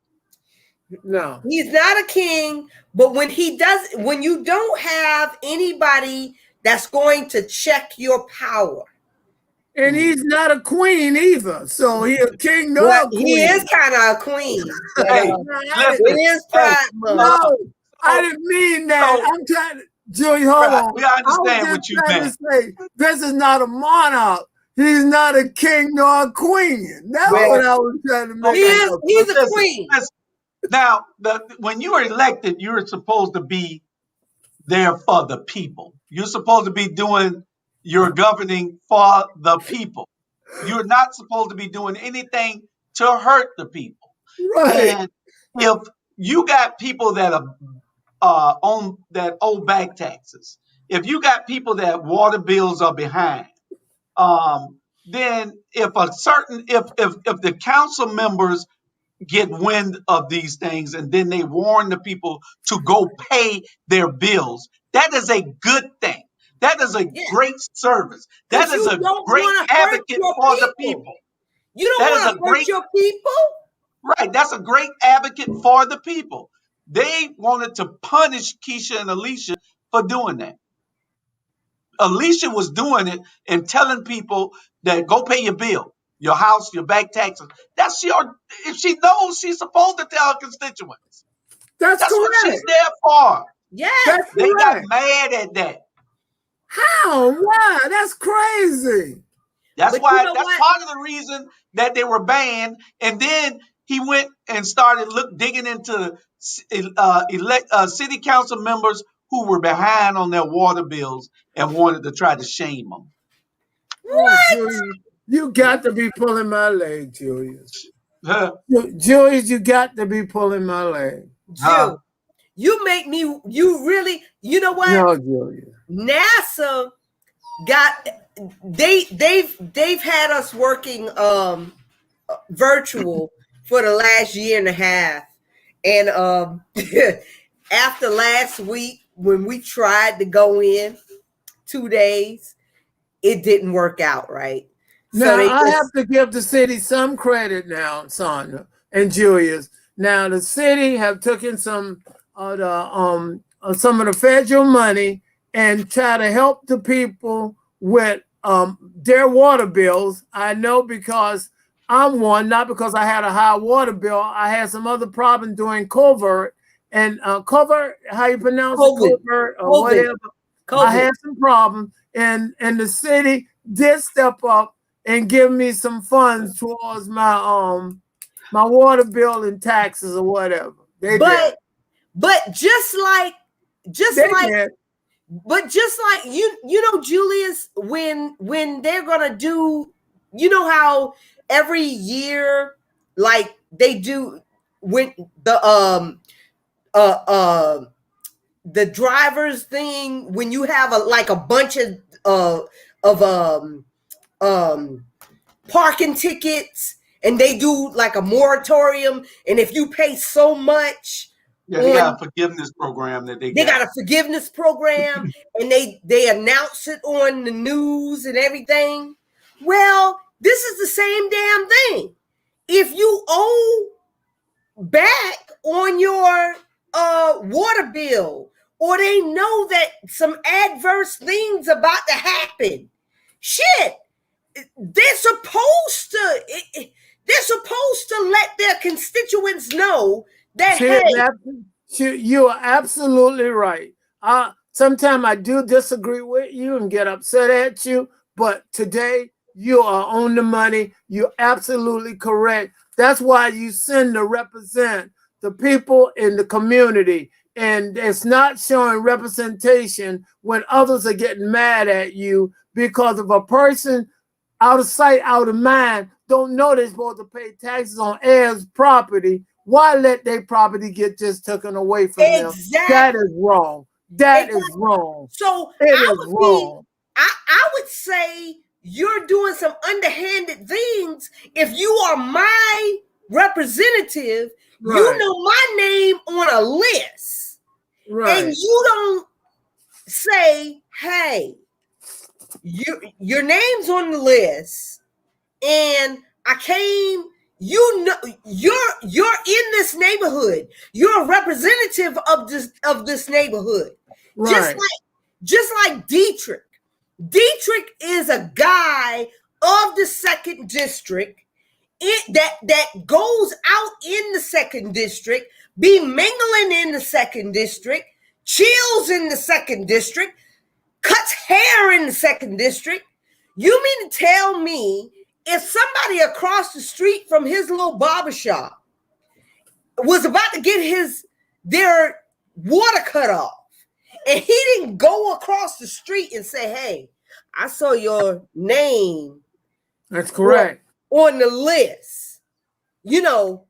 No. He's not a king, but when you don't have anybody that's going to check your power. And he's not a queen either. So he's a king, no queen. He is kind of a queen. It is Pride Month. No, I didn't mean that. I'm trying to, Joey, hold on. We understand what you meant. This is not a monarch. He's not a king nor a queen. That's what I was trying to make. He's a queen. Now, when you are elected, you're supposed to be there for the people. You're supposed to be doing your governing for the people. You're not supposed to be doing anything to hurt the people. Right. And if you got people that are that owe back taxes, if you got people that water bills are behind, then if the council members get wind of these things and then they warn the people to go pay their bills, that is a good thing. That is a great service. That is a great advocate for the people. You don't want to hurt your people? Right. That's a great advocate for the people. They wanted to punish Keisha and Alicia for doing that. Alicia was doing it and telling people that go pay your bill, your house, your back taxes. If she knows, she's supposed to tell her constituents. That's correct. What she's there for. Yeah. They got mad at that. How? Why? That's crazy. That's But you why. know That's what? part of the reason that they were banned. And then he went and started digging into city council members who were behind on their water bills and wanted to try to shame them. Oh, What? Julius, you got to be pulling my leg, Julius. Huh? Julius, you got to be pulling my leg. Huh? Jew, you make me, you really, you know what? No, Julius. NASA got they've had us working virtual for the last year and a half. And after last week when we tried to go in 2 days, it didn't work out right. So Now, they I have just to give the city some credit now, Sandra and Julius. Now, the city have taken some of the federal money and try to help the people with their water bills. I know because I'm one, not because I had a high water bill. I had some other problem doing covert and covert, how you pronounce it, COVID, covert or COVID, whatever. I COVID. had some problems, and the city did step up and give me some funds towards my water bill and taxes or whatever. They did. But just like They did. but just like you know, Julius, when they're gonna do, you know how every year, like they do when uh uh the drivers thing, when you have a bunch of parking tickets, and they do like a moratorium, and if you pay so much Yeah, they on, got a forgiveness program that they they got got. a forgiveness program, and they announce it on the news and everything. Well, this is the same damn thing. If you owe back on your water bill, or they know that some adverse things about to happen, shit, they're supposed to let their constituents know that, You are absolutely right. Sometimes I do disagree with you and get upset at you, but today you are on the money. You're absolutely correct. That's why you send to represent the people in the community. And it's not showing representation when others are getting mad at you because of a person out of sight, out of mind, don't know they're supposed to pay taxes on heirs' property. Why let their property get just taken away from them? That exactly, is wrong. That is exactly. wrong. So It is wrong. I would say you're doing some underhanded things. If you are my representative, you Right. know my name on a list, and Right. you don't say, hey, your name's on the list, and I came, you know, you're in this neighborhood, you're a representative of this neighborhood. Right. Just like Dietrich is a guy of the second district, that goes out in the second district, be mingling in the second district, chills in the second district, cuts hair in the second district. You mean to tell me if somebody across the street from his little barbershop was about to get their water cut off, and he didn't go across the street and say, hey, I saw your name That's correct. on the list, you know,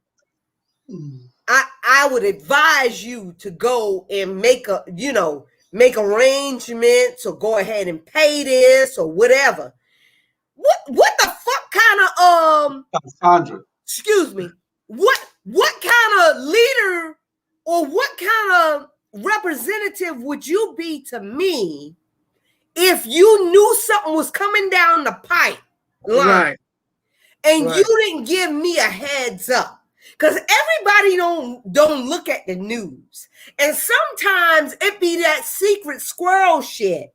I would advise you to go and make arrangements, or go ahead and pay this or whatever. What the fuck kind of Sandra. excuse me, what kind of leader or what kind of representative would you be to me if you knew something was coming down the pipeline, Right. and Right. you didn't give me a heads up? Because everybody don't look at the news, and sometimes it be that secret squirrel shit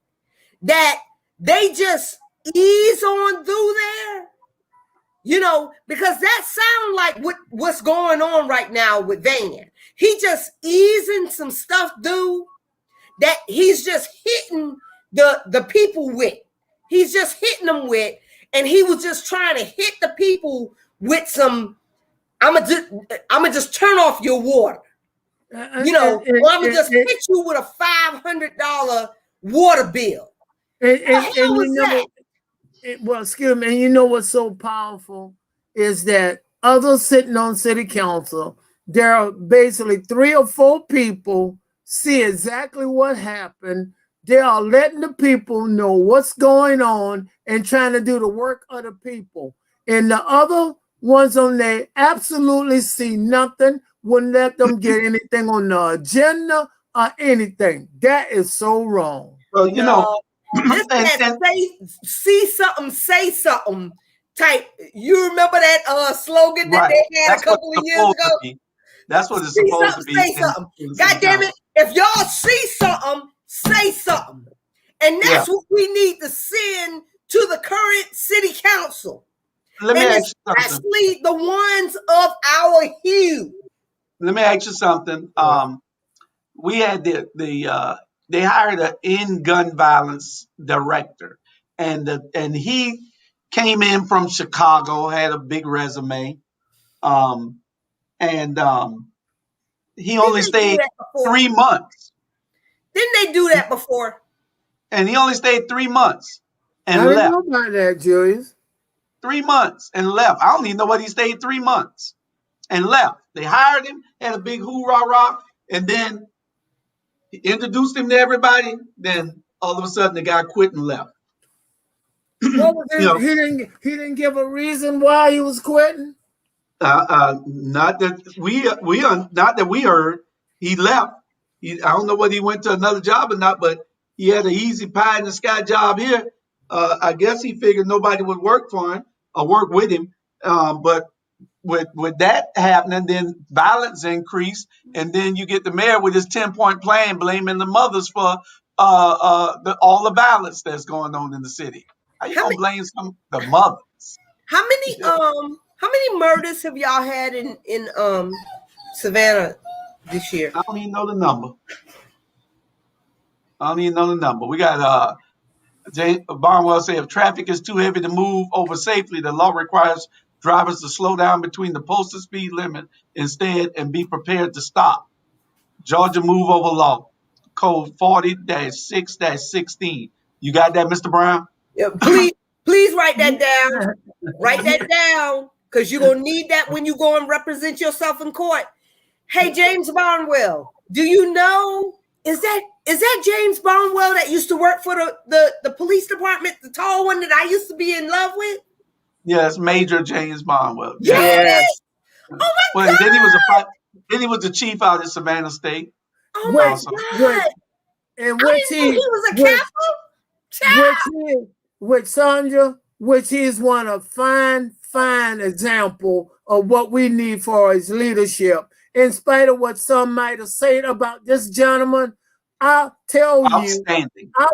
that they just ease on through there, because that sound like what's going on right now with Van. He just easing some stuff through, that he's just hitting the people with. He's just hitting them with, and he was just trying to hit the people with some. I'ma just turn off your water, or I'ma just hit you with a $500 water bill. What the hell was that? Well, excuse me. And you know what's so powerful is that others sitting on city council, there are basically 3 or 4 people see exactly what happened. They are letting the people know what's going on and trying to do the work of the people. And the other ones on there absolutely see nothing, wouldn't let them get anything on the agenda or anything. That is so wrong. Well, you know, this see something, say something type. You remember that slogan that they had a couple of years ago? That's what it's supposed to be. Say something. God damn it. If y'all see something, say something. And that's what we need to send to the current city council. Let me ask you something. Especially the ones of our hue. Let me ask you something. We had they hired an in gun violence director, and he came in from Chicago, had a big resume, he only stayed 3 months. Didn't they do that before? And he only stayed 3 months and left. I left. didn't know about that, Julius. 3 months and left. I don't even know what he stayed 3 months and left. They hired him, had a big hoorah, and then he introduced him to everybody. Then all of a sudden, the guy quit and left. What was he didn't give a reason why he was quitting. Not that we heard. He left. I don't know whether he went to another job or not, but he had an easy pie in the sky job here. I guess he figured nobody would work for him or work with him. But with that happening, then violence increased, and then you get the mayor with his 10-point plan blaming the mothers for all the violence that's going on in the city. How you gonna blame the mothers? How many murders have y'all had in Savannah this year? I don't even know the number. We got James Barnwell say if traffic is too heavy to move over safely, the law requires drivers to slow down between the posted speed limit instead and be prepared to stop. Georgia Move Over Law, code 40-6-16. You got that, Mr. Brown? Yeah, please write that down. Write that down, because you're going to need that when you go and represent yourself in court. Hey, James Barnwell, do you know, is that James Barnwell that used to work for the police department, the tall one that I used to be in love with? Yes, Major James Barnwell. Yes. Oh my God. Then he was the chief out in Savannah State. Oh my God. And I didn't know he was a capo. With Sandra, which is one of fine example of what we need for his leadership. In spite of what some might have said about this gentleman, I'll tell you, I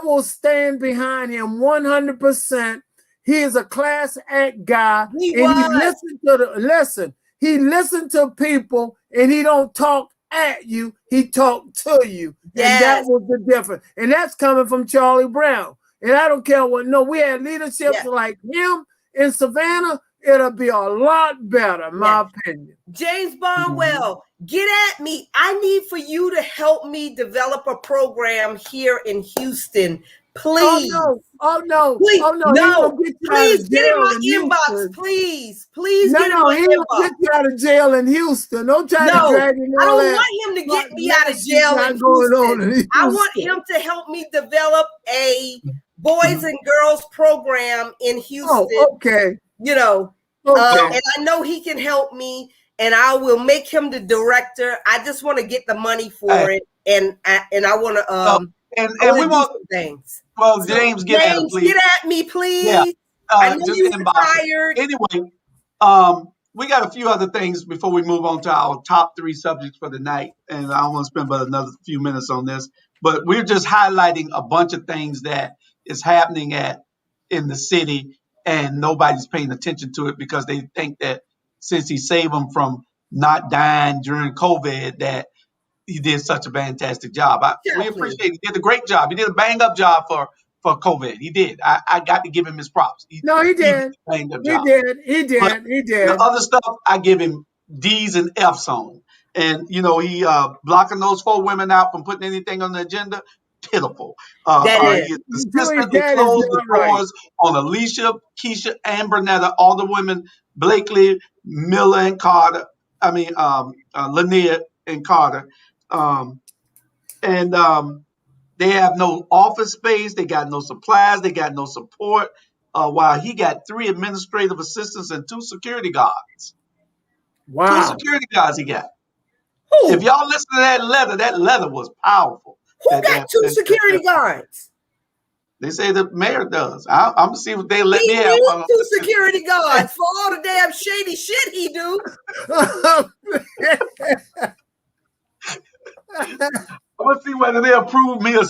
will stand behind him 100%. He is a class act guy, He listened to people, and he don't talk at you. He talked to you, and that was the difference. And that's coming from Charlie Brown. And I don't care what. No, we had leaderships like him in Savannah. It'll be a lot better, in my opinion. James Barnwell, get at me. I need for you to help me develop a program here in Houston. Please. Oh no. Please, no. Please get in my inbox. Please get in my inbox. Get you out of jail in Houston. Don't try to drag him. I don't want him to get me out of jail in Houston. I want him to help me develop a boys and girls program in Houston. Oh, okay. And I know he can help me, and I will make him the director. I just want to get the money for it, and I want to and we want things. Well, James, get at me, please. Yeah. I know you're tired. Anyway, we got a few other things before we move on to our top 3 subjects for the night, and I don't want to spend but another few minutes on this. But we're just highlighting a bunch of things that is happening in the city, and nobody's paying attention to it because they think that since he saved them from not dying during COVID, that he did such a fantastic job. We appreciate it. He did a great job. He did a bang-up job for COVID. He did. I got to give him his props. No, he did. He did. He did. He But did. He did. the other stuff, I give him D's and F's on. And, you know, he blocking those 4 women out from putting anything on the agenda. Pitiful. That is. He Joey, consistently that is closed the not right. doors on Alicia, Keisha, and Bernetta, all the women, Blakely, Miller, and Carter. I mean, Lanier and Carter. They have no office space. They got no supplies. They got no support. While he got 3 administrative assistants and 2 security guards. Wow. 2 security guards he got. Who? If y'all listen to that letter was powerful. Who got 2 security guards? They say the mayor does. I'm gonna see what they let He me have. needs 2 security guards for all the damn shady shit he do. I'm gonna see whether they approve me a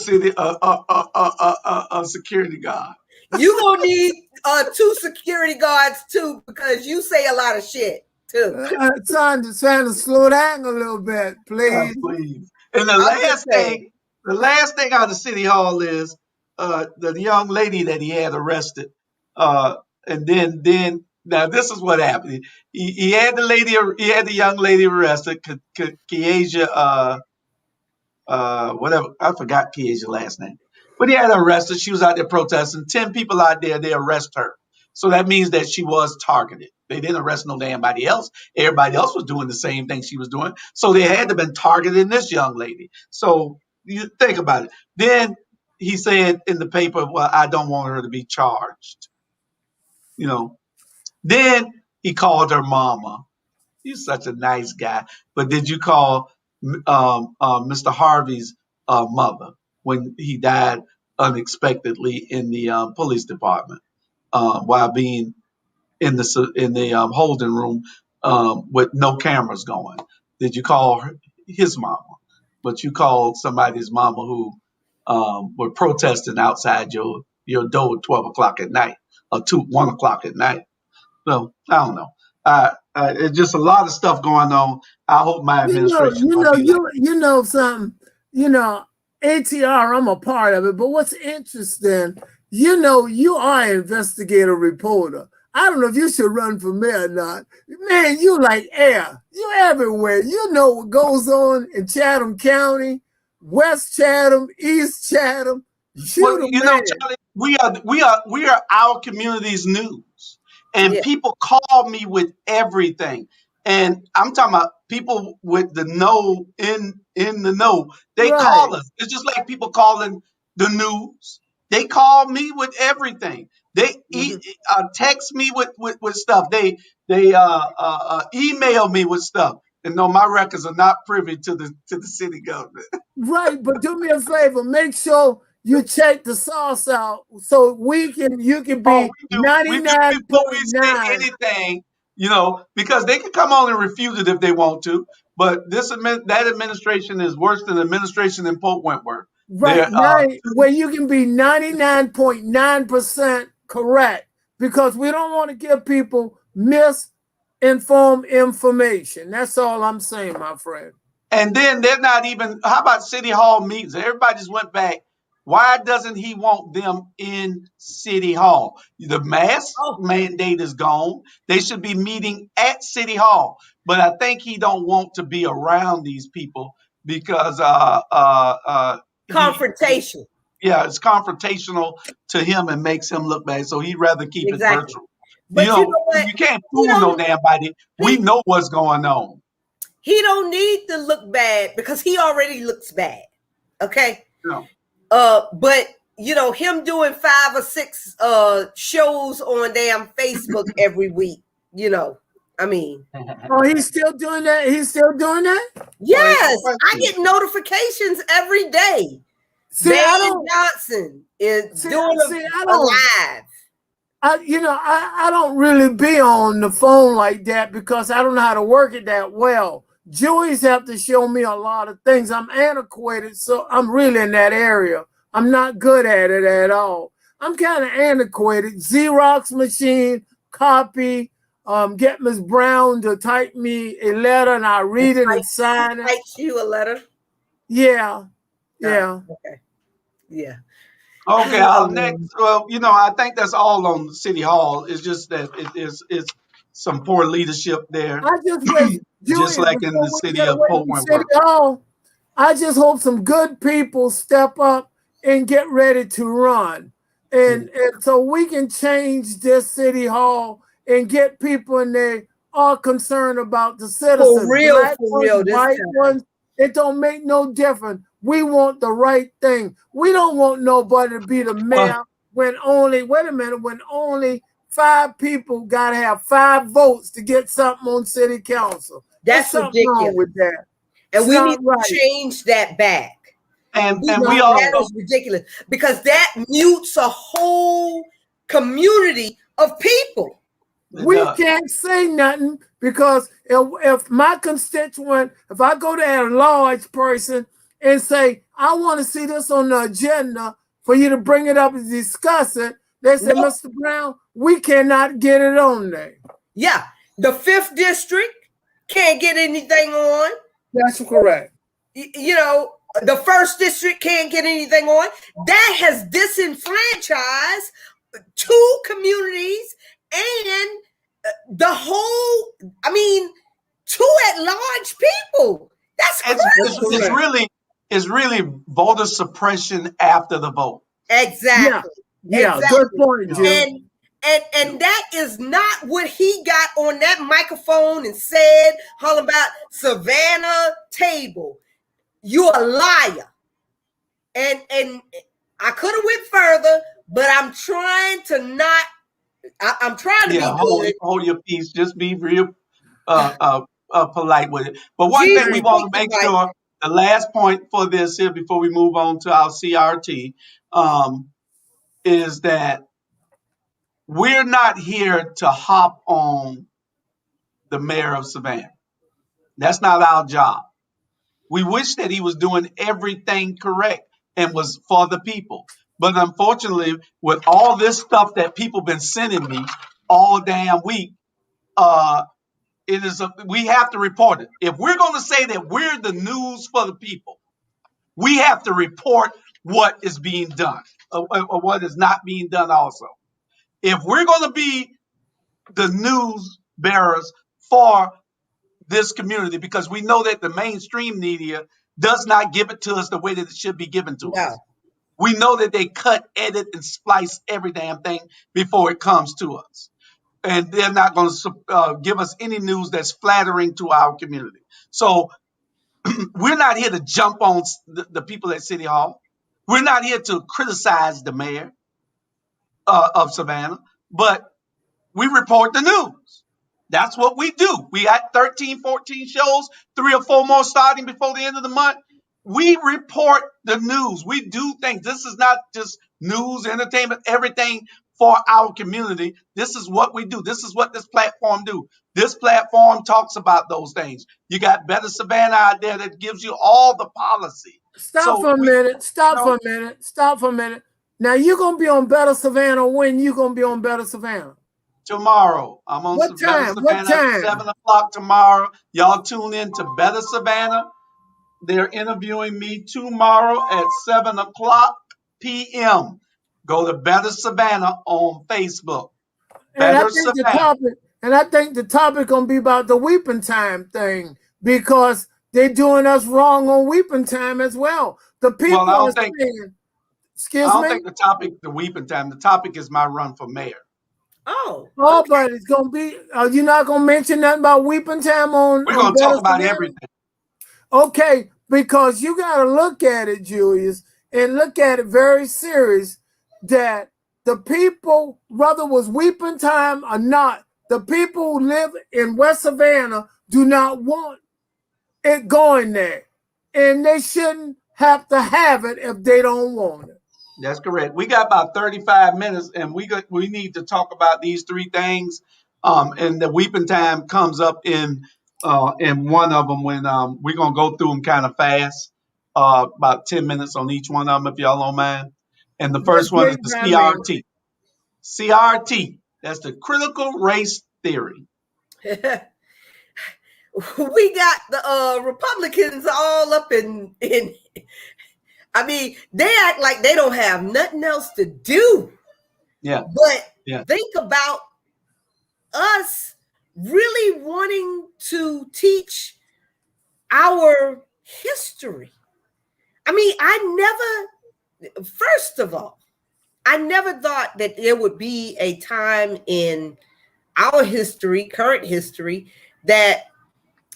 security guard. You gonna need 2 security guards too, because you say a lot of shit too. Trying to slow down a little bit, please. Please. And the last thing out of City Hall is the young lady that he had arrested. And then now this is what happened. He had the young lady arrested, Kiesia, whatever. I forgot Kiesia's last name. But he had her arrested. She was out there protesting. 10 people out there, they arrest her. So that means that she was targeted. They didn't arrest no damn body else. Everybody else was doing the same thing she was doing. So they had to have been targeting this young lady. So you think about it. Then he said in the paper, well, I don't want her to be charged. You know. Then he called her mama. He's such a nice guy. But did you call Mr. Harvey's mother when he died unexpectedly in the police department while being in the holding room with no cameras going? Did you call his mama? But you called somebody's mama who were protesting outside your door at 12 o'clock at night or 1 o'clock at night. So I don't know. It's just a lot of stuff going on. I hope my administration. You know something. You know, ATR. I'm a part of it. But what's interesting, you know, you are an investigative reporter. I don't know if you should run for mayor or not. Man, you like air. You everywhere. You know what goes on in Chatham County, West Chatham, East Chatham. Well, you know, Charlie, we are our community's news. And people call me with everything. And I'm talking about people with the know in the know. They call us. It's just like people calling the news. They call me with everything. They text me with stuff. They email me with stuff. And no, my records are not privy to the city government. Right, but do me a favor. Make sure you check the sauce out so you can be 99.9. Before we say anything, you know, because they can come on and refuse it if they want to. But that administration is worse than the administration in Pope Wentworth. Right, where you can be 99.9% correct, because we don't want to give people misinformed information. That's all I'm saying, my friend. And then they're not even, how about City Hall meetings? Everybody just went back. Why doesn't he want them in City Hall? The mask mandate is gone. They should be meeting at City Hall. But I think he don't want to be around these people because confrontation. It's confrontational to him and makes him look bad. So he'd rather keep it virtual. But you know you can't fool no damn body. We know what's going on. He don't need to look bad because he already looks bad. Okay. No. But you know, him doing 5 or 6 shows on damn Facebook every week, you know. I mean, he's still doing that. He's still doing that. Yes, I get notifications every day. Johnson is doing a live. I don't really be on the phone like that because I don't know how to work it that well. Joey's have to show me a lot of things. I'm antiquated, so I'm really in that area. I'm not good at it at all. I'm kind of antiquated. Xerox machine, copy. Get Miss Brown to type me a letter and I read it and sign it. Types you a letter? Yeah. Yeah. Okay. Yeah. Okay, our next. Well, I think that's all on City Hall. It's just that it's some poor leadership there, I just wish, just Julius, like in before the we city get of away Fort from City Wentworth. Hall, I just hope some good people step up and get ready to run. And so we can change this City Hall and get people in there all concerned about the citizens. Black for ones, real this white time. ones, it don't make no difference. We want the right thing. We don't want nobody to be the mayor when only 5 people got to have 5 votes to get something on city council. That's There's something wrong ridiculous. with that. And It's we not need right. to change that back. And It's we not also right. That is ridiculous because that mutes a whole community of people. We can't say nothing because if my constituent, if I go to a large person and say, I want to see this on the agenda for you to bring it up and discuss it, they say, Nope. Mr. Brown, we cannot get it on there. Yeah. The 5th district can't get anything on. That's correct. The 1st district can't get anything on. That has disenfranchised 2 communities and the whole, 2 at-large people. That's crazy. It's really voter suppression after the vote. Exactly. Yeah, exactly. Good point, Jim. And that is not what he got on that microphone and said, all about Savannah Table. You're a liar. And I could have went further, but I'm trying to not. I'm trying to be good. Hold your peace. Just be real polite with it. But one thing we want to make sure, the last point for this here before we move on to our CRT, is that we're not here to hop on the mayor of Savannah. That's not our job. We wish that he was doing everything correct and was for the people. But unfortunately, with all this stuff that people been sending me all damn week, we have to report it. If we're going to say that we're the news for the people, we have to report what is being done or what is not being done also. If we're going to be the news bearers for this community, because we know that the mainstream media does not give it to us the way that it should be given to us. We know that they cut, edit, and splice every damn thing before it comes to us. And they're not going to give us any news that's flattering to our community. So we're not here to jump on the people at City Hall. We're not here to criticize the mayor of Savannah, but we report the news. That's what we do. We got 13, 14 shows, 3 or 4 more starting before the end of the month. We report the news. We do things. This is not just news, entertainment, everything for our community. This is what we do. This is what this platform do. This platform talks about those things. You got Better Savannah out there that gives you all the policy. Stop for a minute. Now you're going to be on Better Savannah when you going to be on Better Savannah? Tomorrow. I'm on Better Savannah at 7 o'clock tomorrow. Y'all tune in to Better Savannah. They're interviewing me tomorrow at 7 o'clock p.m. Go to Better Savannah on Facebook. And I think the topic gonna be about the weeping time thing because they're doing us wrong on weeping time as well. The people are saying, I don't think the topic the weeping time. The topic is my run for mayor. But it's gonna be. You're not gonna mention nothing about weeping time on. We're gonna talk about everything. Okay, because you got to look at it, Julius, and look at it very serious. That the people, whether it was weeping time or not, the people who live in West Savannah do not want it going there, and they shouldn't have to have it if they don't want it. That's correct. We got about 35 minutes, and we need to talk about these 3 things. And the weeping time comes up in one of them when we're gonna go through them kind of fast, about 10 minutes on each one of them, if y'all don't mind. And the first one is the CRT. CRT. That's the critical race theory. We got the Republicans all up in I mean, they act like they don't have nothing else to do. Yeah. But think about us really wanting to teach our history. I mean, first of all, I never thought that there would be a time in our history, current history, that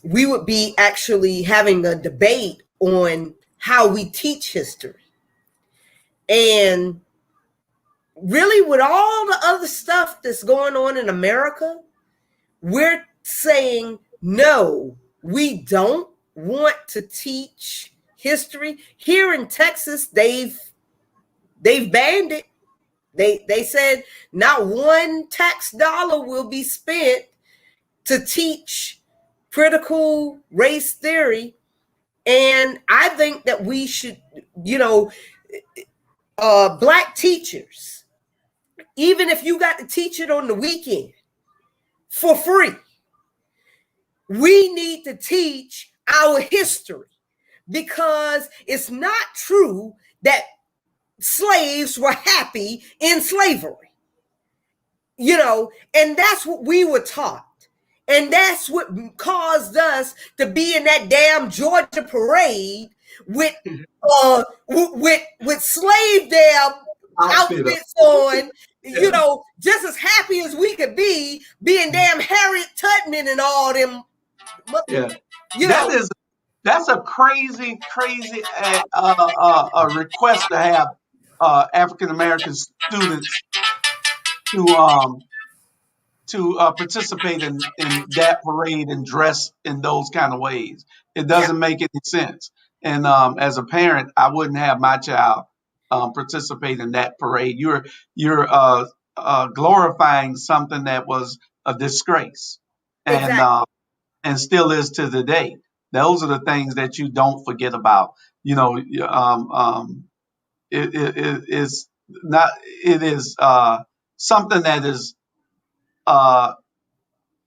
we would be actually having a debate on how we teach history. And really, with all the other stuff that's going on in America, we're saying, no, we don't want to teach history. Here in Texas, they've banned it. They said not one tax dollar will be spent to teach critical race theory. And I think that we should, Black teachers, even if you got to teach it on the weekend for free, we need to teach our history, because it's not true that slaves were happy in slavery, and that's what we were taught. And that's what caused us to be in that damn Georgia parade with slave damn outfits on, just as happy as we could be, being damn Harriet Tubman and all them. Yeah, that's a crazy request to have African American students to participate in that parade and dress in those kind of ways. It doesn't make any sense. And as a parent, I wouldn't have my child participate in that parade. You're glorifying something that was a disgrace, Exactly. and still is to the day. Those are the things that you don't forget about. It is not. It is something that is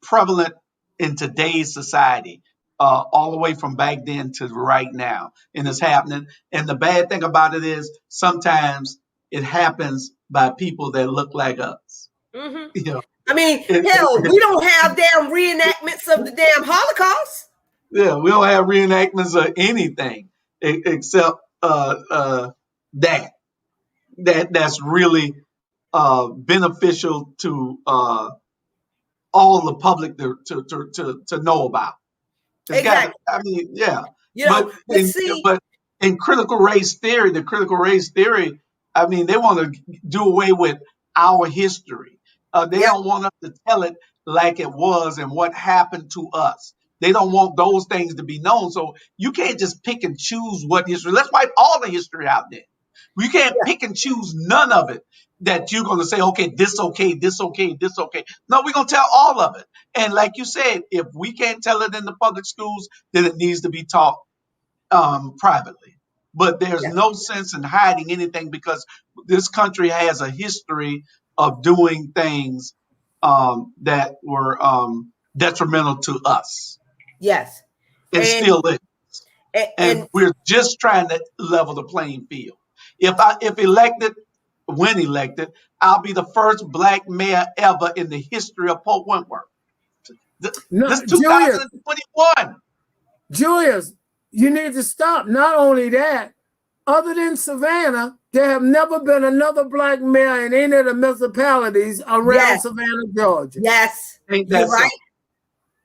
prevalent in today's society, all the way from back then to right now, and it's happening. And the bad thing about it is sometimes it happens by people that look like us. Mm-hmm. I mean, hell, we don't have damn reenactments of the damn Holocaust. Yeah, we don't have reenactments of anything except that's really beneficial to all the public to know about. Exactly. But in critical race theory, I mean, they want to do away with our history. They don't want us to tell it like it was and what happened to us. They don't want those things to be known. So you can't just pick and choose what history. Let's wipe all the history out there. You can't pick and choose none of it that you're going to say, okay, this okay, this okay, this okay. No, we're going to tell all of it. And like you said, if we can't tell it in the public schools, then it needs to be taught privately. But there's no sense in hiding anything, because this country has a history of doing things that were detrimental to us. Yes. And still is. And we're just trying to level the playing field. When elected, I'll be the first Black mayor ever in the history of Pope Wentworth. This 2021. Julius, you need to stop. Not only that, other than Savannah, there have never been another Black mayor in any of the municipalities around Savannah, Georgia. Yes. You're right.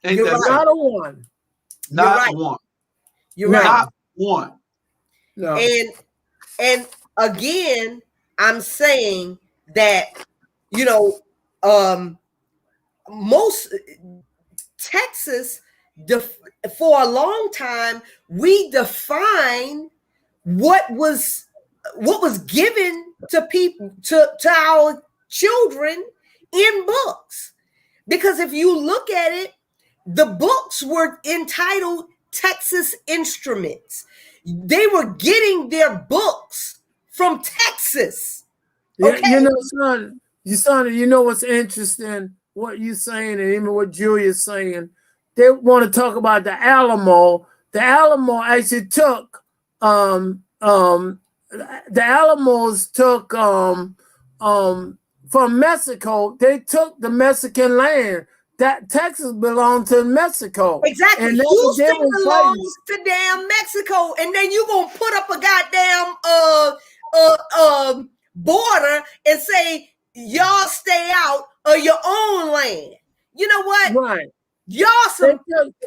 You're right. Not a one. Not one. You're right. Not one. No. And again, I'm saying that, most Texas, for a long time, we define what was given to people, to our children in books. Because if you look at it, the books were entitled Texas Instruments. They were getting their books from Texas. Okay? Son, you know what's interesting? What you're saying, and even what Julia's saying. They want to talk about the Alamo. The Alamo actually took the Alamos took from Mexico. They took the Mexican land. That Texas belonged to Mexico. Exactly. And Houston belongs to damn Mexico, and then you gonna put up a goddamn border and say y'all stay out of your own land. You know what? Right. Y'all some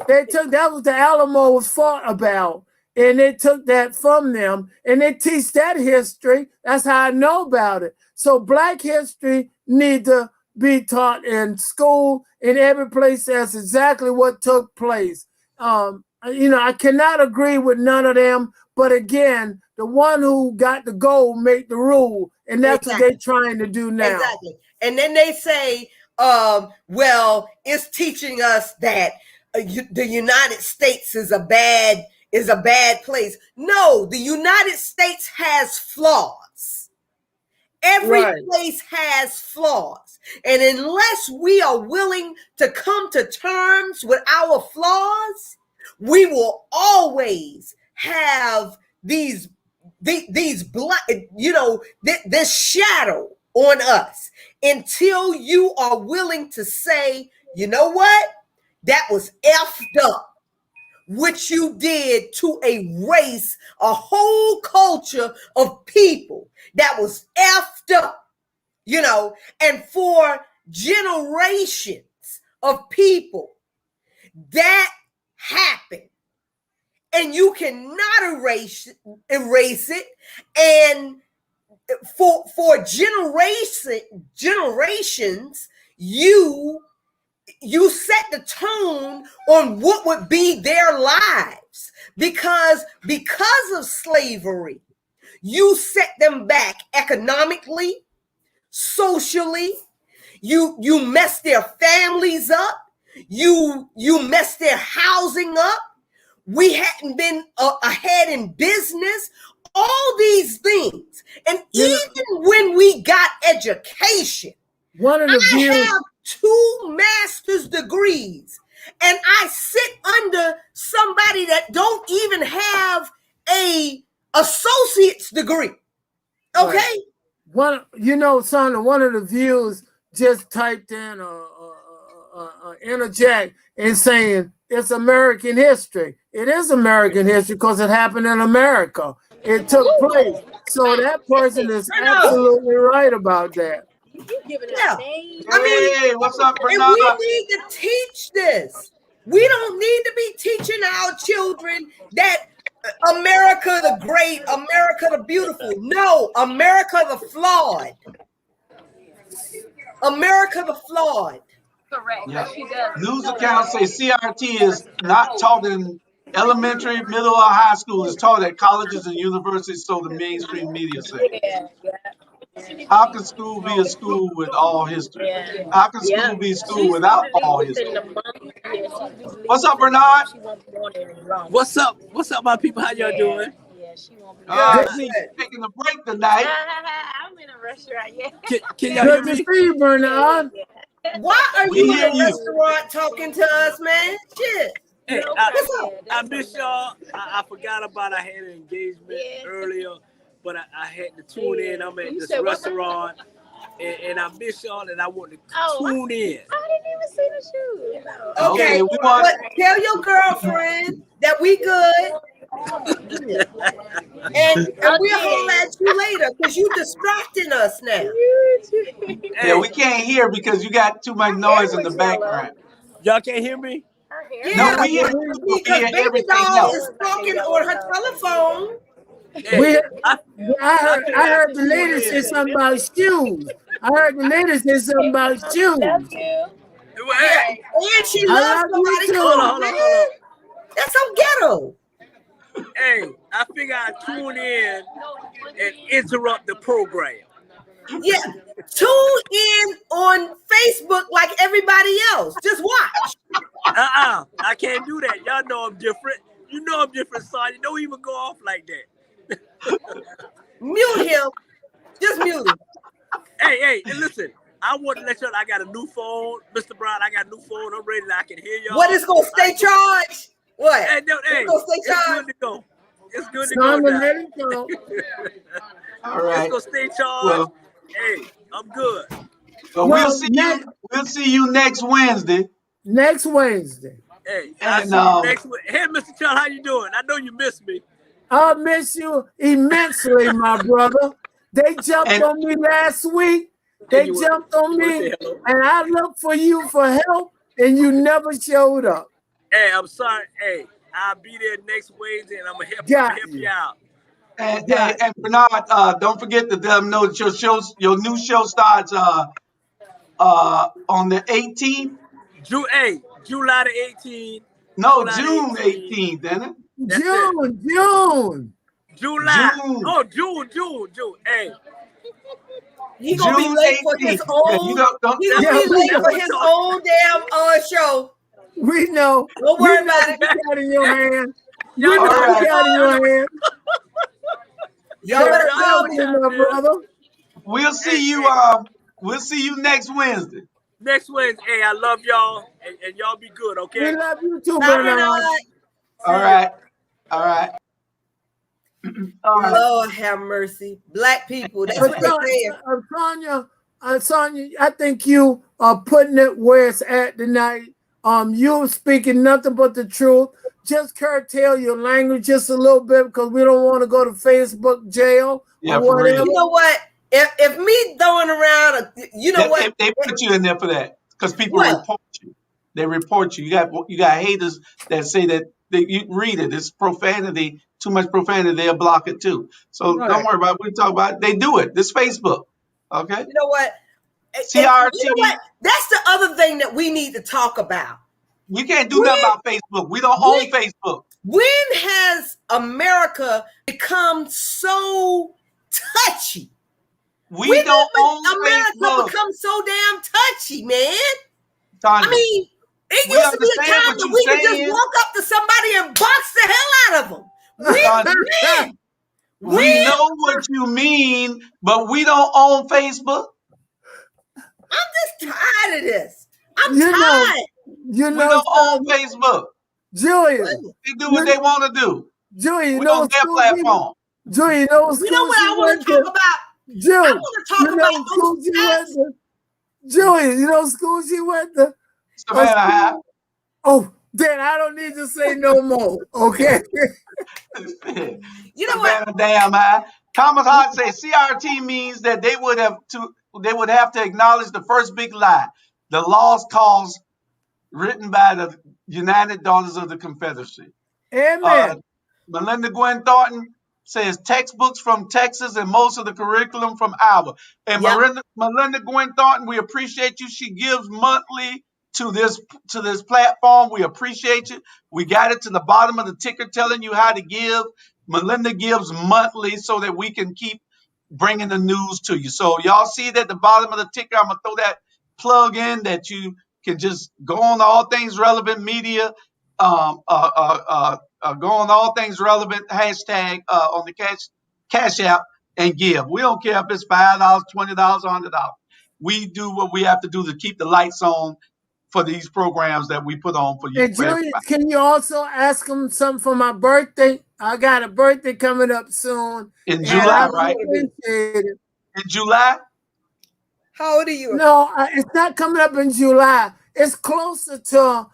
they took that was the Alamo was fought about, and they took that from them, and they teach that history. That's how I know about it. So Black history need to be taught in school, in every place. That's exactly what took place. I cannot agree with none of them, but again, the one who got the goal make the rule, and that's what they're trying to do now. Exactly. And then they say, well, it's teaching us that the United States is a bad place. No, the United States has flaws. Every place has flaws. And unless we are willing to come to terms with our flaws, we will always have this shadow on us until you are willing to say, you know what? That was effed up. What you did to erase a whole culture of people that was effed up. And for generations of people, that happened. And you cannot erase it. And for generations, you set the tone on what would be their lives. Because of slavery, you set them back economically, socially. You mess their families up. You mess their housing up. We hadn't been ahead in business. All these things. And even when we got education, I have 2 master's degrees, and I sit under somebody that don't even have a associate's degree. Okay. Right. Son, one of the views just typed in interject and saying it's American history. It is American history because it happened in America. It took place. So that person is absolutely right about that. Hey, what's up, Bernard? And we need to teach this. We don't need to be teaching our children that America the great, America the beautiful. No, America the flawed. America the flawed. Correct. Yeah. She does. News accounts say CRT is not taught in elementary, middle, or high school. It's taught at colleges and universities, so the mainstream media say. Yeah. How can school be a school with all history? How can school be a school without all history? What's up, Bernard? What's up? What's up, my people? How y'all doing? Yeah, she won't be. I see you taking a break tonight. I'm in a restaurant. Yeah. Can y'all hear Good to me? see you, Bernard. Why are We you hear in a you. restaurant talking to us, man? Shit. Hey, What's up? I miss y'all. I forgot about I had an engagement earlier, but I had to tune in. I'm at this restaurant, and I miss y'all, and I want to tune in. I didn't even see the shoe. Okay, we want. but tell your girlfriend that we good. And we'll holler at you later because you distracting us now. Yeah, we can't hear because you got too much noise in the background. Y'all can't hear me? No, we hear you, but we because hear baby everything doll else. is talking on her telephone. Hey, I heard the lady say something about shoes. I heard the lady say something about shoes. And she loves somebody. Come on, man. That's so ghetto. Hey, I figure I'd tune in and interrupt the program. Yeah, tune in on Facebook like everybody else. Just watch. I can't do that. Y'all know I'm different. You know I'm different, son. You don't even go off like that. Mute him. Just mute him. Hey, and listen. I want to let y'all know I got a new phone. Mr. Brown, I got a new phone. I'm ready. I can hear y'all. What is going to stay charged? What? Hey, It's going to stay it's charged? good to go. It's good to go Simon, now. let it go. All It's right. gonna stay charged. Well, Hey, I'm good. well, Well, we'll see you next Wednesday. next Wednesday. Hey, I'll And see you next week. Hey, Mr. Charles, how you doing? I know you missed me. I miss you immensely, my brother. They jumped and on me last week. Hey, They you jumped on want to me, say hello? and I looked for you for help, and you never showed up. Hey, I'm sorry. Hey, I'll be there next Wednesday, and I'm gonna help Got you you. out. Got and Bernard, don't forget to let them know that your new show starts on the 18th. July the 18th. No, July the June 18th. 18th, isn't it? you. That's it. June. July. June. Oh, June. Hey, He gonna be June late for his 18th. Yeah, you own. don't He that's gonna Yeah, be we late know. for what his we own damn show. We know. Don't We worry know about what it. you got in your hand. We Y'all know All know. what you right. got in Y'all your know. hand. Y'all better Y'all know tell what Congratulations, me. time my it is. brother. We'll see you. Hey, We'll see you next Wednesday. next Wednesday. Hey, I love y'all, and y'all be good, We okay? love you too, Bye, Bernard. Bernard. All See you. right. All right. All right. Lord have mercy. Black people, that's But what they're saying. Sonia, I think you are putting it where it's at tonight. You speaking nothing but the truth. Just curtail your language just a little bit because we don't want to go to Facebook jail Yeah, or for real. whatever. You know what? If me throwing around, you know what? They put you in there for that because people What? report you. They report you. You got haters that say that you read it. It's profanity. Too much profanity. They'll block it too. So Right. don't worry about what we talk about. They do it. This Facebook. Okay. You know what? And you CRT. know what? That's the other thing that we need to talk about. We can't do When, nothing about Facebook. We don't when, own Facebook. when has America become so touchy? We When don't did own America Facebook. become so damn touchy, man? I Tanya, mean, it we used to be a understand time what that you're we could just saying. walk up to somebody and box the hell out of them. Tanya, we When? know what you mean, but we don't own Facebook. I'm just tired of this. I'm You know, tired. you We know, don't own Sonia, Facebook. Julia, They do what they want to do. You We know on what their school she, platform. Julia, you know what You know school what she I want went to talk to? about? I Julia, want to talk you know about what those school she went stats. to? Julia, you know what school she went to? Savannah High. Oh, then I don't need to say no more. Okay. You know what? Savannah damn high. Thomas Hart said CRT means that they would have to acknowledge the first big lie, the lost cause written by the United Daughters of the Confederacy. Amen. Melinda Gwen Thornton says textbooks from Texas and most of the curriculum from Iowa. And Yep. Melinda Gwen Thornton, we appreciate you. She gives monthly to this platform. We appreciate you. We got it to the bottom of the ticker telling you how to give. Melinda gives monthly so that we can keep bringing the news to you. So y'all see it at the bottom of the ticker. I'm gonna throw that plug in that you can just go on All Things Relevant Media. Go on All Things Relevant hashtag on the cash app and give. We don't care if it's $5, $20, $100. We do what we have to do to keep the lights on for these programs that we put on for you. And For Julia, everybody. can you also ask them something for my birthday? I got a birthday coming up soon. In And July, I right? appreciate it. In July? How old are you? No, it's not coming up in July. It's closer to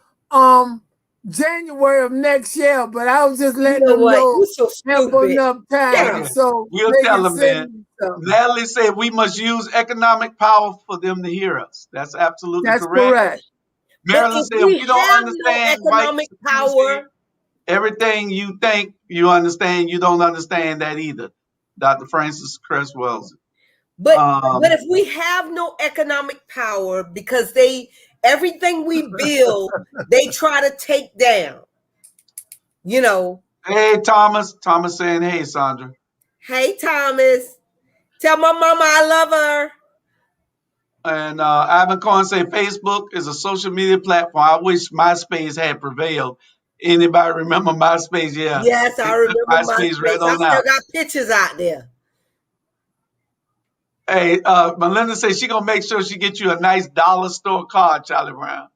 January of next year, but I was just letting You know them what? know You so ample stupid. enough time Okay. so We'll they tell can them send then. me something. Natalie said we must use economic power for them to hear us. That's absolutely That's correct. correct. But Marilyn if said we we don't have no understand white economic supremacy. power, Everything you think you understand, you don't understand that either. Dr. Francis Cresswell. but if we have no economic power because everything we build, they try to take down. You know, Hey, Thomas. Thomas saying, hey, Sandra. hey Thomas, tell my mama I love her. And Ivan Cohen say Facebook is a social media platform. I wish MySpace had prevailed. Anybody remember MySpace? Yeah. Yes, I They took remember MySpace right MySpace. I on still out. got pictures out there. Hey, Melinda says she gonna make sure she get you a nice dollar store card, Charlie Brown.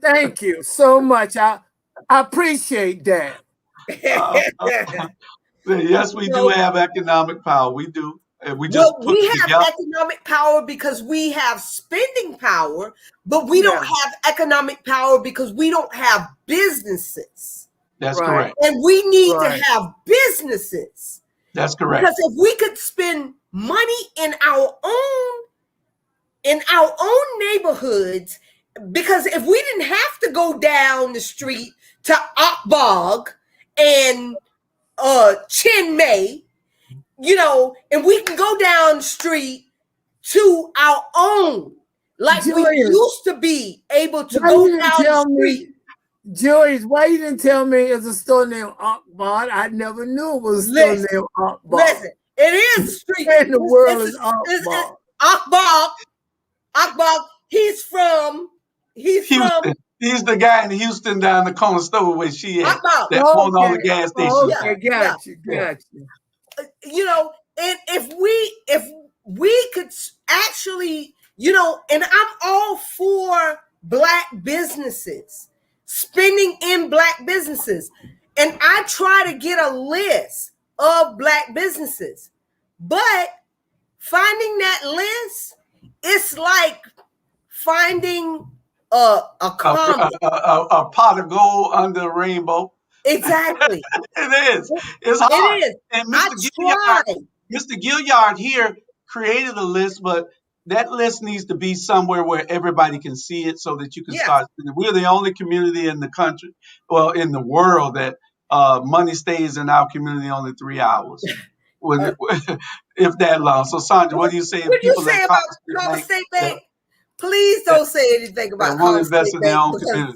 Thank you so much. I appreciate that. Yes, we do have economic power. We do. And we just put we it have together. economic power because we have spending power, but we don't have economic power because we don't have businesses. That's correct. And we need to have businesses. That's correct. Because if we could spend money in our own neighborhoods, because if we didn't have to go down the street to Akbog and Chin May, and we can go down the street to our own, like we used to be able to go down the street. Julius, why you didn't tell me it's a store named Akbog? I never knew it was a store named Akbog. Listen, it is a street. In the world is Akbog. Akbog. He's from Houston. He's the guy in Houston down the corner store where she at. That own all the gas stations. Okay, got you. And if we could actually, and I'm all for Black businesses, spending in Black businesses. And I try to get a list of Black businesses, but finding that list, it's like finding a pot of gold under a rainbow. Exactly. It is. It's hard. It is. And Mr. Gilliard here created a list, but that list needs to be somewhere where everybody can see it so that you can start. We're the only community in the country, well, in the world, that money stays in our community only 3 hours. If that long. So, Sandra, what do you say? What do you say about Commerce State Bank? Please don't say anything about Commerce State Bank.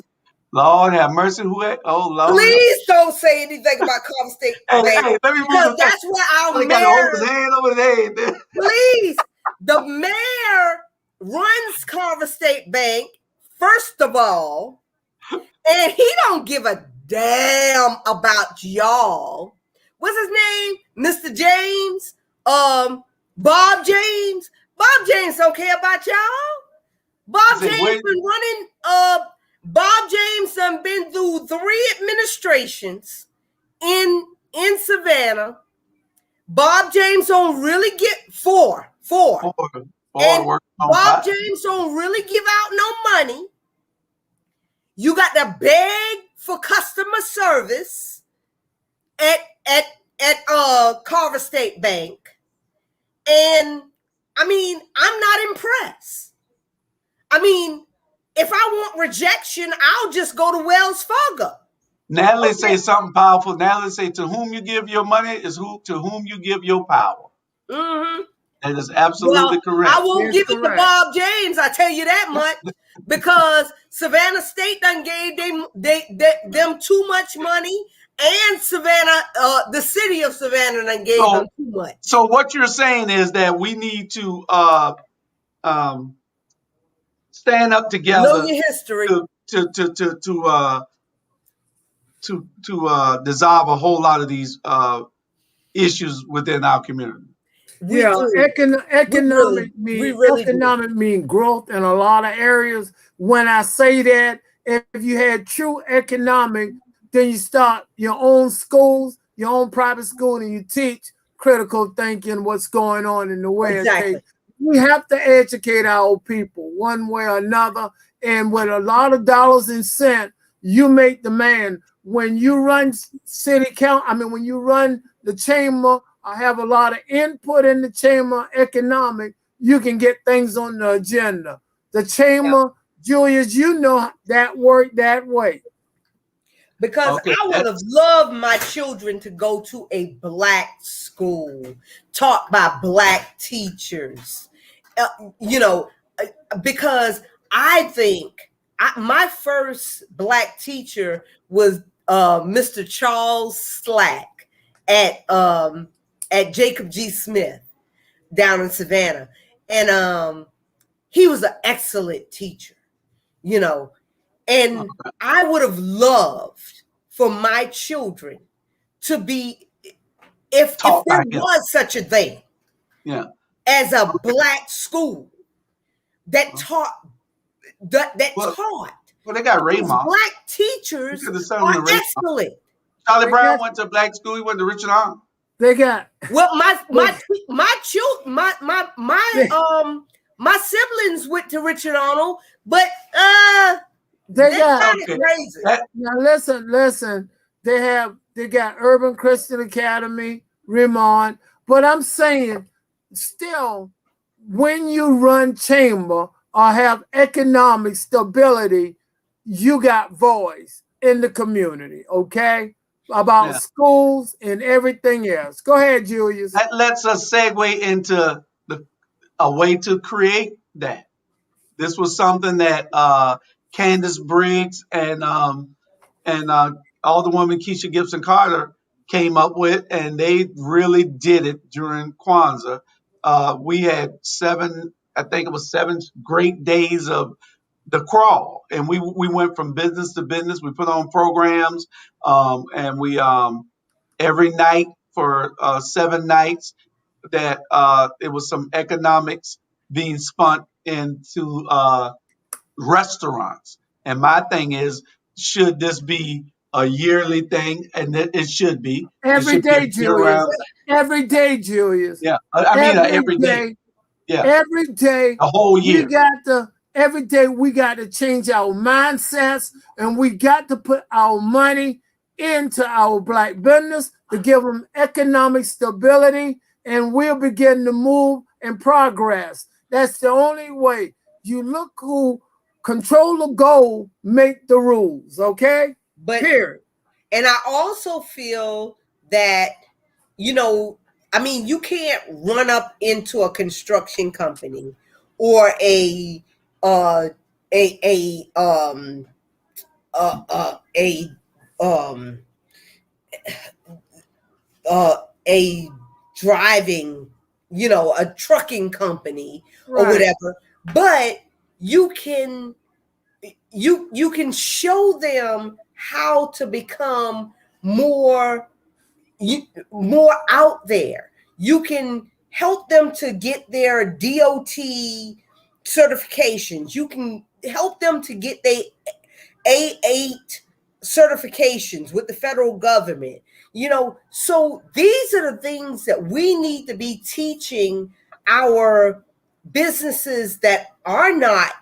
Lord have mercy. Oh, Lord. Please don't say anything about Commerce State Bank. Hey, let me because that's where our mayor. Got his hand over his head. Please. The mayor runs Commerce State Bank, first of all, and he don't give a damn about y'all. What's his name? Mr. James? Bob James? Bob James don't care about y'all. Bob James been running, Bob James done been through 3 administrations in Savannah. Bob James don't really get four. And Bob James don't really give out no money. You got to beg for customer service at Carver State Bank. And I mean, I'm not impressed. I mean, if I want rejection, I'll just go to Wells Fargo. Natalie say something powerful. Natalie say, to whom you give your money is to whom you give your power. Mm-hmm. That is absolutely correct. I won't give it to Bob James, I tell you that much, because Savannah State done gave them too much money, and Savannah, the city of Savannah done gave them too much. So what you're saying is that we need to stand up together. Know your history. To dissolve a whole lot of these issues within our community. Economic mean growth in a lot of areas. When I say that, if you had true economic, then you start your own schools, your own private school, and you teach critical thinking, what's going on in the world. Exactly. We have to educate our people one way or another, and with a lot of dollars and cents, you make the man. When you run when you run the chamber, I have a lot of input in the chamber economic, you can get things on the agenda. The chamber, Julius, you know that work that way. Because I would have loved my children to go to a Black school taught by Black teachers. Because I think my first Black teacher was Mr. Charles Slack at Jacob G. Smith down in Savannah. And he was an excellent teacher, and I would have loved for my children to be, if there was such a thing as a Black school that taught, taught. Well, they got Raymond. Black teachers are excellent. Charlie Brown went to a black school. He went to Richard Arm. They got Well, my siblings went to Richard Arnold, but they got kind of crazy. now listen. They got Urban Christian Academy, Remond, but I'm saying still when you run chamber or have economic stability, you got voice in the community, okay? About schools and everything else. Go ahead, Julius. That lets us segue into a way to create that. This was something that Candace Briggs and Alderwoman Keisha Gibson Carter came up with, and they really did it during Kwanzaa. We had I think it was 7 great days of the crawl, and we went from business to business. We put on programs, and we every night for 7 nights that it was some economics being spun into restaurants. And my thing is, should this be a yearly thing? And it should be. Every day, Julius. Every day, Julius. Yeah, I mean every day. Yeah, every day. A whole year. Every day we got to change our mindsets, and we got to put our money into our black business to give them economic stability, and we'll begin to move and progress. That's the only way. You look who control the goal, make the rules, okay? But here. And I also feel that, I mean, you can't run up into a construction company or a driving, a trucking company or whatever, but you can show them how to become more out there. You can help them to get their DOT certifications. You can help them to get their A8 certifications with the federal government. So these are the things that we need to be teaching our businesses that are not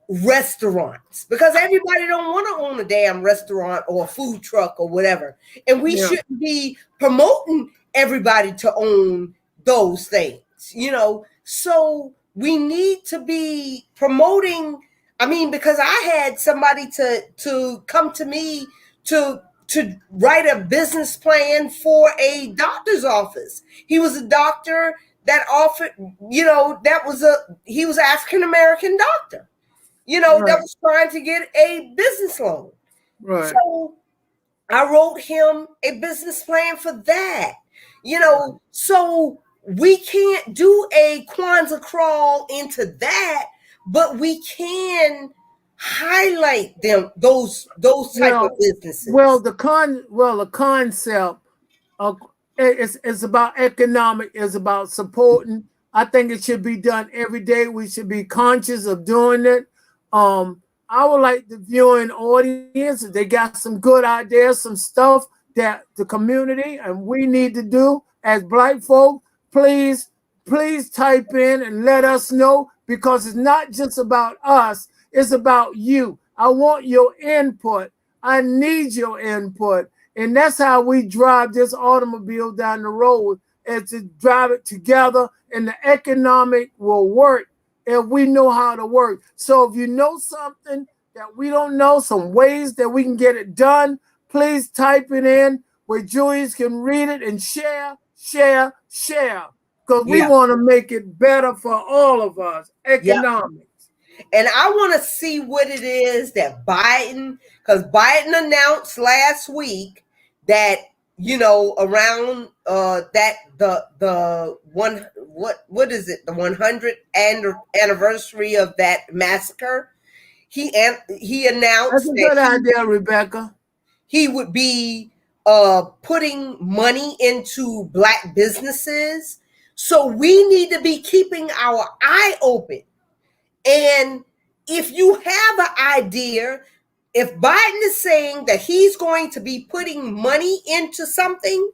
restaurants, because everybody don't want to own a damn restaurant or a food truck or whatever. And we shouldn't be promoting everybody to own those things, So we need to be promoting. I mean, because I had somebody to come to me to write a business plan for a doctor's office. He was a doctor that offered, he was an African-American doctor, that was trying to get a business loan. Right. So I wrote him a business plan for that, so we can't do a Kwanzaa crawl into that, but we can highlight those type of businesses. Well, the concept of it's about economic, is about supporting. I think it should be done every day. We should be conscious of doing it. I would like the viewing audience, if they got some good ideas, some stuff that the community and we need to do as black folk, please type in and let us know, because it's not just about us, it's about you. I want your input. I need your input. And that's how we drive this automobile down the road, is to drive it together, and the economic will work if we know how to work. So if you know something that we don't know, some ways that we can get it done, please type it in where Julius can read it and share. Because we want to make it better for all of us, economics. And I want to see what it is that because Biden announced last week that, around that the 100th anniversary of that massacre, he announced that's a good idea, Rebecca. He would be putting money into black businesses. So we need to be keeping our eye open. And if you have an idea, if Biden is saying that he's going to be putting money into something,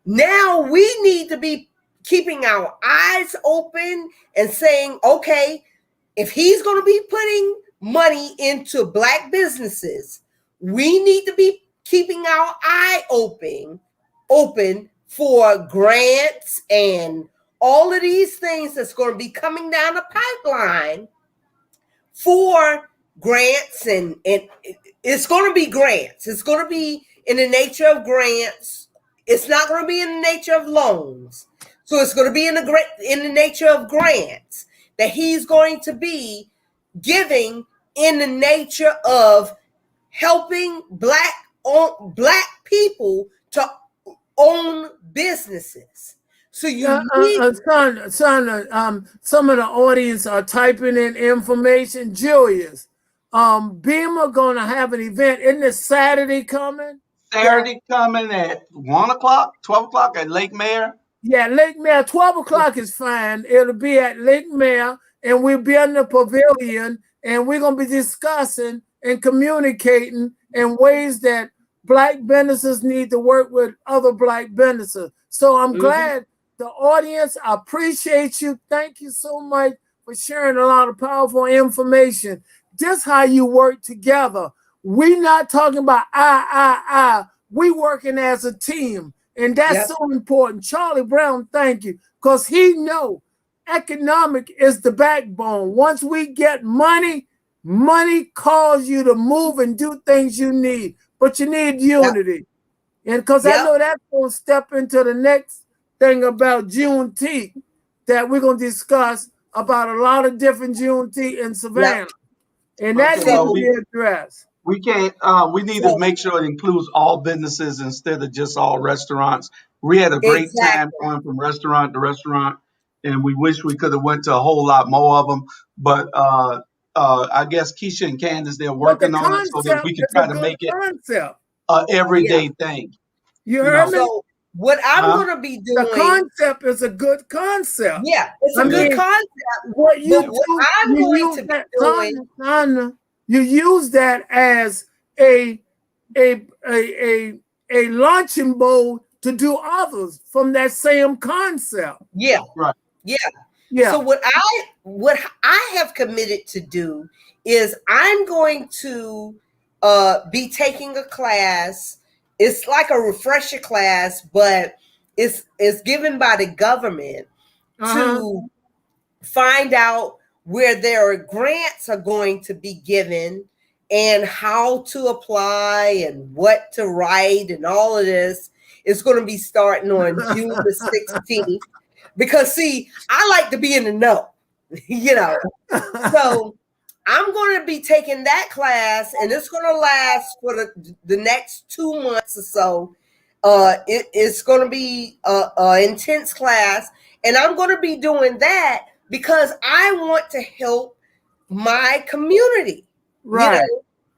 now we need to be keeping our eyes open and saying, okay, if he's going to be putting money into Black businesses, we need to be keeping our eye open for grants and all of these things that's going to be coming down the pipeline for grants, and it's going to be grants. It's going to be in the nature of grants. It's not going to be in the nature of loans. So it's going to be in the nature of grants that he's going to be giving in the nature of helping Black people to own businesses. So you need son, some of the audience are typing in information. Julius, Beamer gonna have an event. Isn't it Saturday coming? Saturday coming at 1 o'clock, 12 o'clock at Lake Mare. Yeah, Lake Mare. 12 o'clock is fine. It'll be at Lake Mare, and we'll be in the pavilion, and we're gonna be discussing and communicating in ways that Black businesses need to work with other Black businesses. So I'm glad the audience, I appreciate you. Thank you so much for sharing a lot of powerful information. Just how you work together. We not talking about I. We working as a team. And that's so important. Charlie Brown, thank you. Because he know economic is the backbone. Once we get money, money calls you to move and do things you need. But you need unity. And because I know that's going to step into the next thing about Juneteenth that we're going to discuss about a lot of different Juneteenth in Savannah. And that needs to be addressed. We can't, we need to make sure it includes all businesses instead of just all restaurants. We had a great time going from restaurant to restaurant, and we wish we could have went to a whole lot more of them. But I guess Keisha and Candace, they're working on it so that we can try to make it an everyday thing. You heard me? So what I'm going to be doing. The concept is a good concept. Yeah, it's a good concept. What I'm going to be doing. You use that as a launching boat to do others from that same concept. Yeah. Right. Yeah. Yeah. So what I have committed to do is I'm going to be taking a class. It's like a refresher class, but it's given by the government to find out where their grants are going to be given and how to apply and what to write and all of this. It's going to be starting on June the 16th. Because, see, I like to be in the know, you know. So I'm going to be taking that class, and it's going to last for the next 2 months or so. It's going to be an intense class, and I'm going to be doing that because I want to help my community. Right.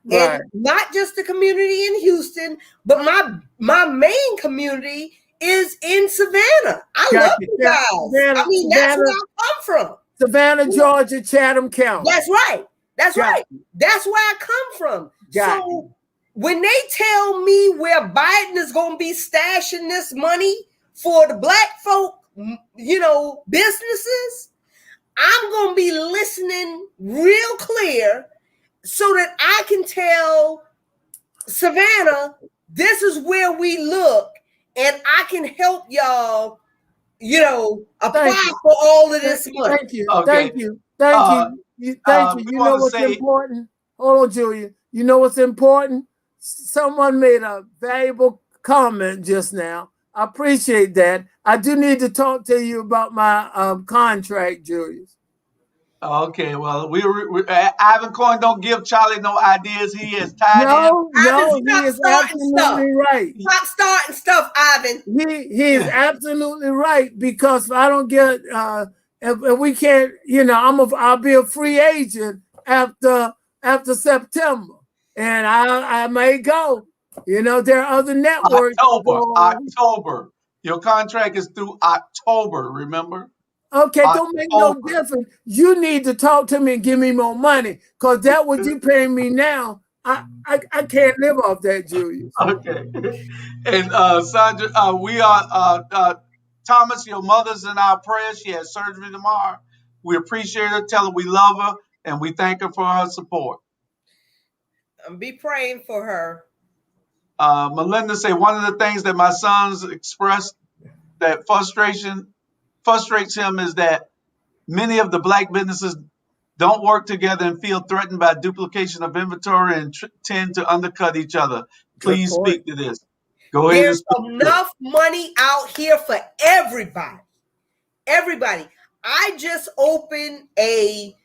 You know? And not just the community in Houston, but my main community is in Savannah. I love you guys. Savannah, I mean, that's where I come from. Savannah, Georgia, Chatham County. That's right. That's right. That's where I come from. So when they tell me where Biden is going to be stashing this money for the Black folk, you know, businesses, I'm going to be listening real clear so that I can tell Savannah, this is where we look, and I can help y'all, you know, apply for all of this money. Thank you. Okay. Thank you. Thank you. Thank you. You know what's important? Hold on, Julia. You know what's important? Someone made a valuable comment just now. I appreciate that. I do need to talk to you about my contract, Julius. Okay, well, Ivan Coin don't give Charlie no ideas. He is tied in. No, he is absolutely right. Stop starting stuff, Ivan. He is absolutely right, because if I don't get if we can't, you know, I'll be a free agent after September, and I may go. You know, there are other networks. October. Your contract is through October. Remember? Okay, don't make no difference. You need to talk to me and give me more money, because that what you paying me now I can't live off that, Julius. Okay. And Sandra, we are Thomas. Your mother's in our prayers. She has surgery tomorrow. We appreciate her. Tell her we love her and we thank her for her support. Be praying for her. Melinda say one of the things that my sons expressed that frustrates him is that many of the black businesses don't work together and feel threatened by duplication of inventory and tend to undercut each other. Please speak to this. Go ahead and There's speak. enough money out here for everybody. Everybody. I just opened a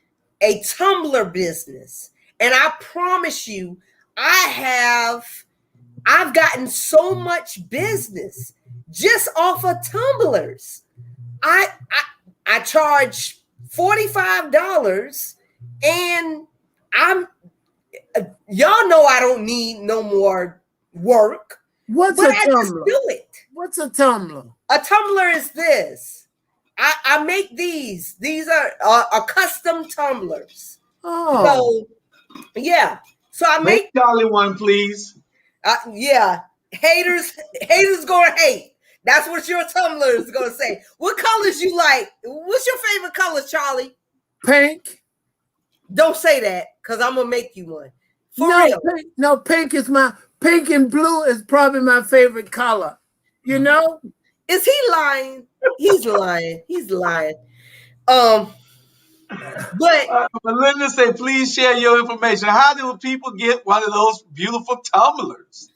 Tumblr business, and I promise you, I've gotten so much business just off of tumblers. I charge $45, and y'all know I don't need no more work. What's but a I Tumblr? just do it. What's a Tumblr? A Tumblr is this. I make these. These are custom tumblers. Oh. So yeah. So I make Charlie one, please. Yeah. Haters gonna hate. That's what your Tumblr is gonna say. What colors you like? What's your favorite color, Charlie? Pink. Don't say that, because I'm gonna make you one. For real. Pink is pink and blue is probably my favorite color. You know? Is he lying? He's lying. He's lying. But Melinda said, please share your information. How do people get one of those beautiful tumblers?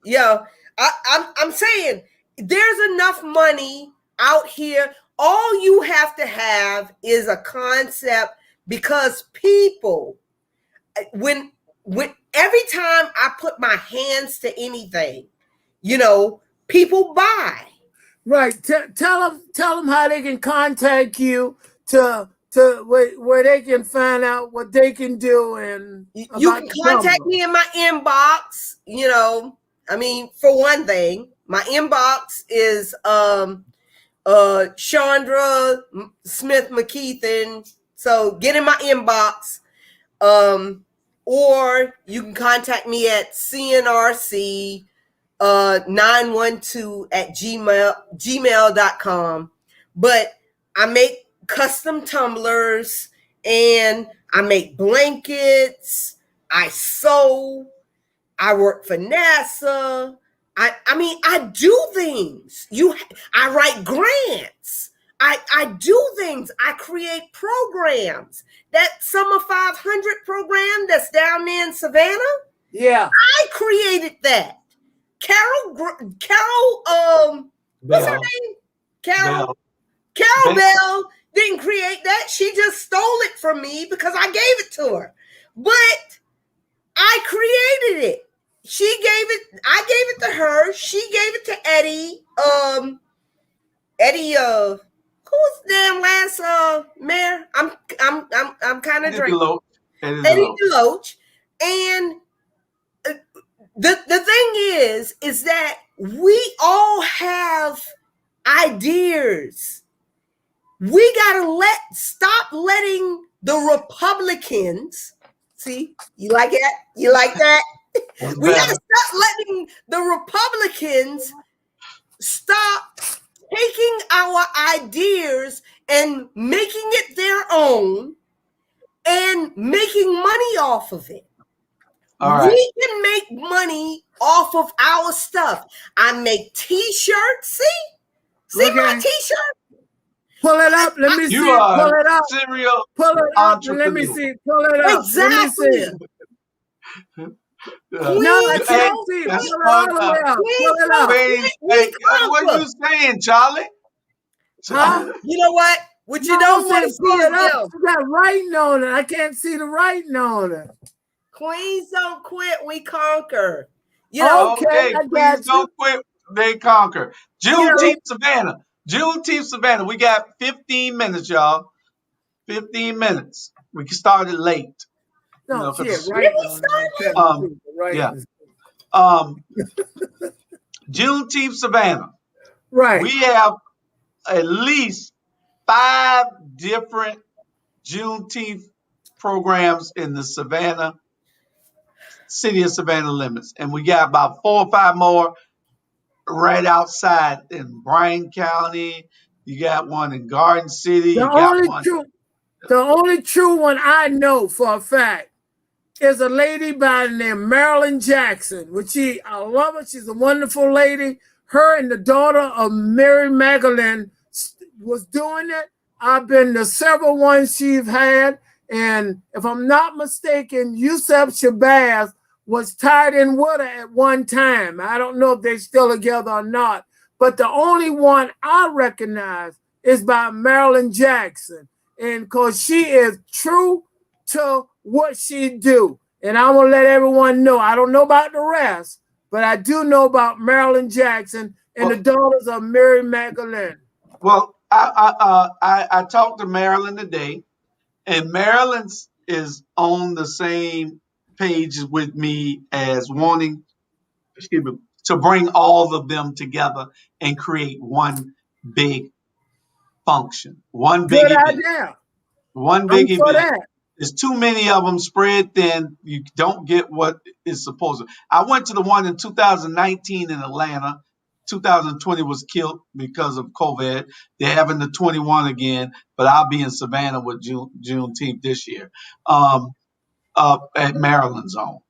Yeah, I'm saying there's enough money out here. All you have to have is a concept, because people, when every time I put my hands to anything, people buy. Right. Tell them how they can contact you to where they can find out what they can do. And you can contact me in my inbox. For one thing, my inbox is Chandra Smith McKeithen. So get in my inbox. Or you can contact me at CNRC 912 at gmail.com. But I make custom tumblers, and I make blankets. I sew. I work for NASA. I do things. I write grants. I do things. I create programs. That Summer 500 program that's down there in Savannah. Yeah. I created that. Carol, what's her name? Carol Bell didn't create that. She just stole it from me because I gave it to her. But I created it. I gave it to her. She gave it to Eddie. Who's damn last mayor? I'm kind of drinking. Eddie Deloach. And the thing is that we all have ideas. We gotta stop letting the Republicans. See, you like it? You like that? We gotta stop letting the Republicans stop taking our ideas and making it their own and making money off of it. We can make money off of our stuff. I make t-shirts. See my t-shirt? Pull it up. Let me see it. Pull it up. Serial pull it up. Let me see it. Pull it up. Exactly. Let me see it. No, I can't see it. Pull it all the way up. Pull it up. What are you saying, Charlie? Huh? You know what? What you don't want to see pull it is up. You got writing on it. I can't see the writing on it. Queens don't quit, we conquer. Okay, Queens don't quit, they conquer. Juneteenth Savannah. We got 15 minutes, y'all. 15 minutes. We started late. No, yeah. Juneteenth Savannah. Right. We have at least 5 different Juneteenth programs in the Savannah city of Savannah limits. And we got about 4 or 5 more right outside in Bryan County. You got one in Garden City. The You got only one. true one I know for a fact is a lady by the name Marilyn Jackson, I love her. She's a wonderful lady. Her and the daughter of Mary Magdalene was doing it. I've been to several ones she's had. And if I'm not mistaken, Yusef Shabazz was tied in with her at one time. I don't know if they're still together or not. But the only one I recognize is by Marilyn Jackson. And because she is true to what she do. And I want to let everyone know, I don't know about the rest, but I do know about Marilyn Jackson and the daughters of Mary Magdalene. Well, I talked to Marilyn today, and Marilyn is on the same page with me as wanting, to bring all of them together and create one big function, one big Good event. idea. One big I'm for event. that. There's too many of them spread thin. You don't get what is supposed to. I went to the one in 2019 in Atlanta. 2020 was killed because of COVID. They're having the 21 again, but I'll be in Savannah with Juneteenth this year, at Maryland's own.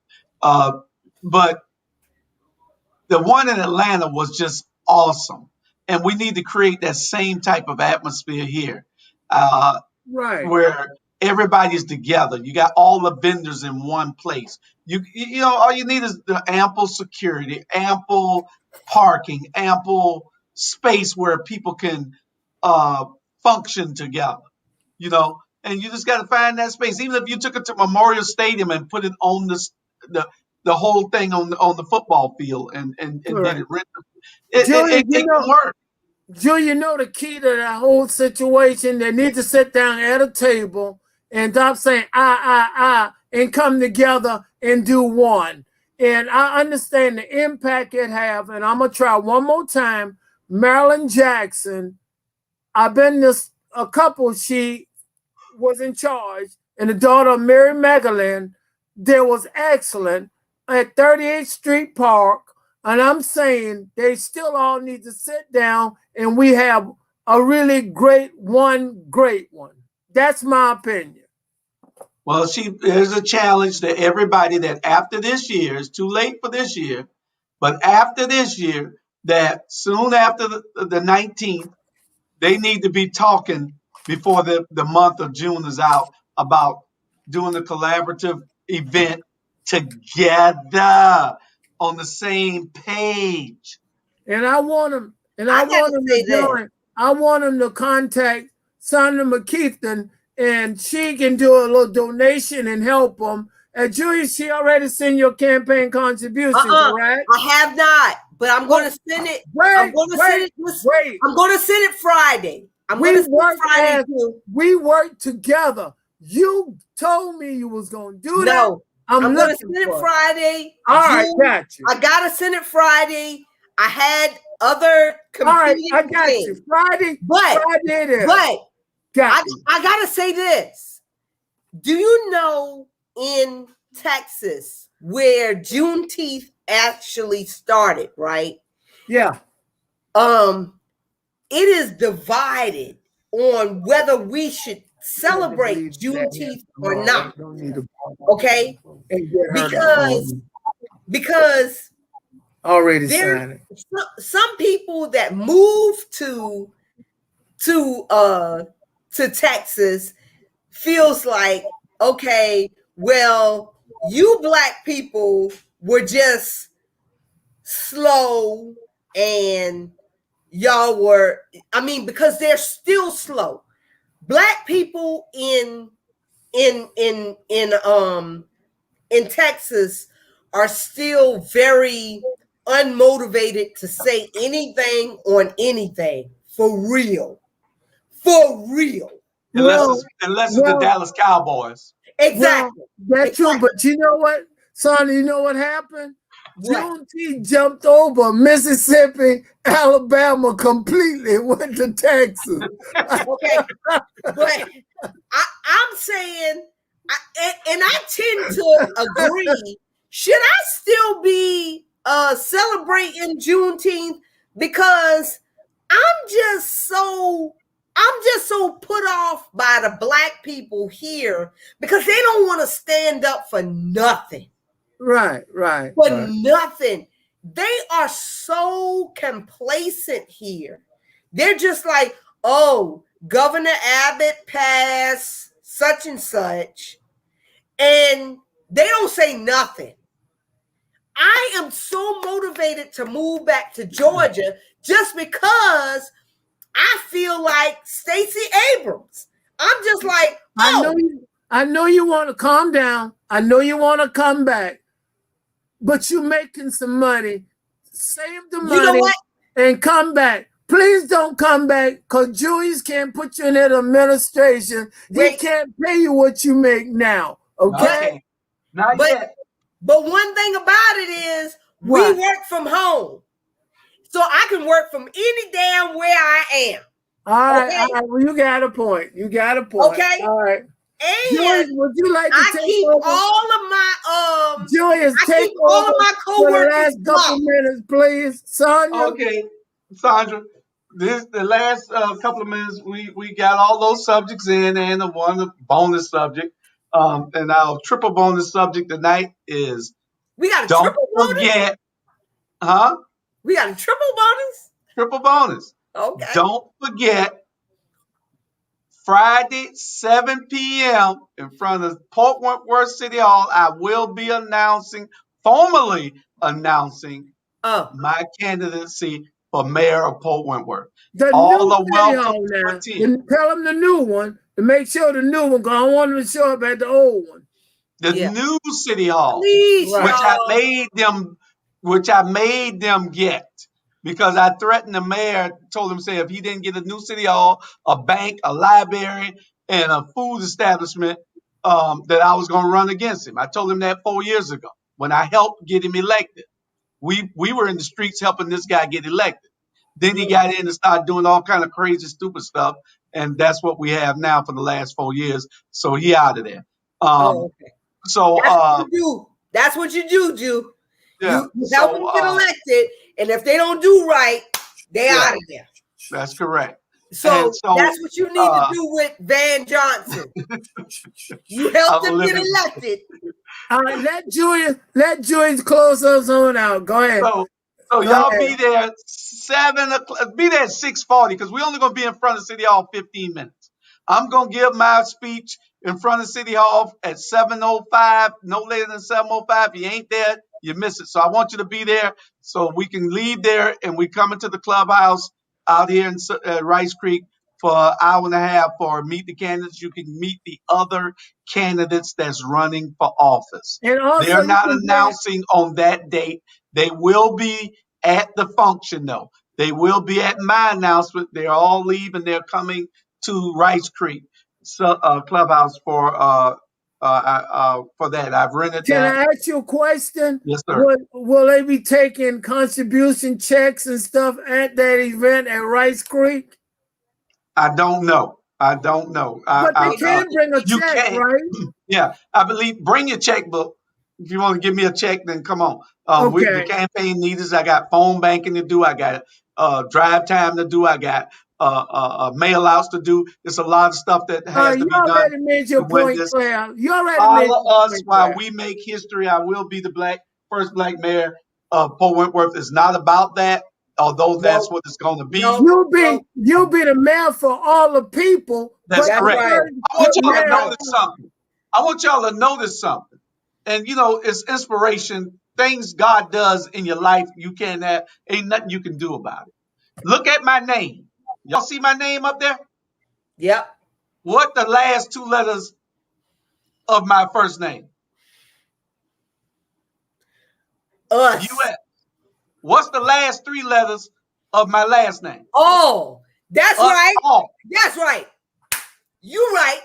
But the one in Atlanta was just awesome, and we need to create that same type of atmosphere here. Right. Where everybody's together. You got all the vendors in one place. You know, all you need is the ample security, ample parking, ample space where people can function together. You know, and you just got to find that space. Even if you took it to Memorial Stadium and put it on the whole thing on the football field and did it, it can work. Julia, you know the key to that whole situation? They need to sit down at a table and stop saying, and come together and do one. And I understand the impact it have, and I'm going to try one more time. Marilyn Jackson, I've been to a couple, she was in charge, and the daughter of Mary Magdalene, there was excellent at 38th Street Park. And I'm saying they still all need to sit down and we have a really great one. That's my opinion. Well, there's a challenge to everybody that after this year, it's too late for this year, but after this year, that soon after the 19th, they need to be talking before the month of June is out about doing a collaborative event together on the same page. And I want them, to join. I want them to contact Sandra McKeithen, and she can do a little donation and help them. And Julia, she already sent your campaign contributions, right? I have not, but I'm going to send it. I'm going to send it Friday. We work together. You told me you was going to do that. No, I'm going to send it Friday. All right, got you. I got to send it Friday. I had other competing I got you. Friday it is. But I got to say this. Do you know in Texas where Juneteenth actually started, right? Yeah. It is divided on whether we should celebrate Juneteenth or not. Okay? Because already signed it. Some people that move to Texas feels like, okay, well, you black people were just slow and y'all were, because they're still slow. Black people in Texas are still very unmotivated to say anything on anything for real. Unless it's the Dallas Cowboys. Exactly. That's true, but you know what, son? You know what happened? Juneteenth jumped over Mississippi, Alabama completely, went to Texas. Okay, but I'm saying, and I tend to agree should I still be celebrating Juneteenth? Because I'm just so put off by the Black people here because they don't want to stand up for nothing. Right. Nothing. They are so complacent here. They're just like, oh, Governor Abbott passed such and such, and they don't say nothing. I am so motivated to move back to Georgia just because I feel like Stacey Abrams. I'm just like, oh. I know you want to calm down. I know you want to come back, but you're making some money. Save the money and come back. Please don't come back because Julius can't put you in that administration. He can't pay you what you make now. Okay? Not yet. But one thing about it is we work from home. So I can work from any damn where I am. All right. Well, you got a point. Okay. All right. And Julius, would you like to take keep over? all of my Julius, take over all of my for the last couple minutes, please. Sonia. Okay, Sandra. The last couple of minutes, we got all those subjects in, and the bonus subject. And our triple bonus subject tonight is we got a don't triple forget, bonus? We got a triple bonus? Triple bonus. Okay. Don't forget Friday, 7 p.m. in front of Port Wentworth City Hall, I will be formally announcing my candidacy for mayor of Port Wentworth. All the welcome now. Tell them the new one to make sure the new one, because I want them to show up at the old one. The new City Hall, please, which I made them get. Because I threatened the mayor, told him, if he didn't get a new City Hall, a bank, a library, and a food establishment, that I was going to run against him. I told him that 4 years ago when I helped get him elected. We were in the streets helping this guy get elected. Then he got in and started doing all kind of crazy, stupid stuff, and that's what we have now for the last 4 years. So he out of there. Okay. So that's what you do, Jew. Yeah, you help them get elected, and if they don't do right, they out of there. That's correct. So that's what you need to do with Van Johnson. You help them get elected. All right, let Julius close us on out. Go ahead. So y'all be there 7 o'clock. Be there at 6:40 because we're only gonna be in front of City Hall 15 minutes. I'm gonna give my speech in front of City Hall at 7:05, no later than 7:05. If you ain't there, you miss it. So I want you to be there so we can leave there and we come into the clubhouse out here in Rice Creek for an hour and a half for meet the candidates. You can meet the other candidates that's running for office. And also, they're not announcing on that date. They will be at the function though. They will be at my announcement. They're all leaving. They're coming to Rice Creek clubhouse for that. I've rented that. Can I ask you a question? Yes, sir. Will they be taking contribution checks and stuff at that event at Rice Creek? I don't know. But they can bring a check, right? Yeah, I believe. Bring your checkbook. If you want to give me a check, then come on. The campaign leaders, I got phone banking to do. I got drive time to do. I got mail outs to do. There's a lot of stuff that has to be done. You already made your point clear. Follow us while we make history. I will be the first black mayor of Port Wentworth. It's not about that, although that's what it's going to be. You'll be the mayor for all the people. That's correct. Right. I want y'all to notice something. And it's inspiration. Things God does in your life, ain't nothing you can do about it. Look at my name. Y'all see my name up there? Yep. What the last 2 letters of my first name? Us. U.S. What's the last 3 letters of my last name? Oh, that's right. All. That's right. You right.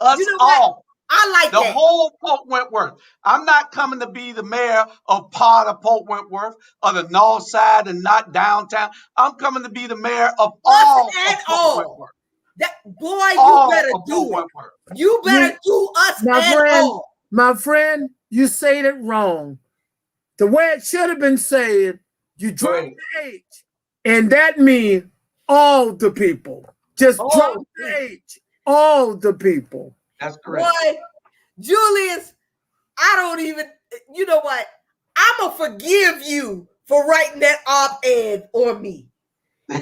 Us all. I like the that. whole Port Wentworth. I'm not coming to be the mayor of part of Port Wentworth or the north side and not downtown. I'm coming to be the mayor of all of Port Wentworth. You better do it. You better do us all. My friend, you said it wrong. The way it should have been said, you drop the H. And that means all the people. Just drop the H. All the people. That's correct. Boy, Julius, I don't even, you know what? I'm going to forgive you for writing that op-ed on me.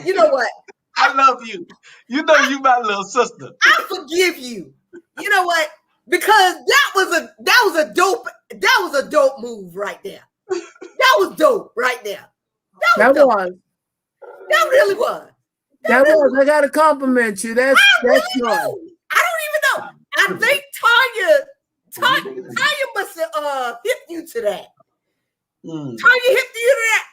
You know what? I love you. You know you my little sister. I forgive you. You know what? Because that was a dope move right there. That was dope right there. That was. That really was. That was. I gotta compliment you. That's really good. I don't even know. I think Tanya must have hit you to that. Tanya hit you to that.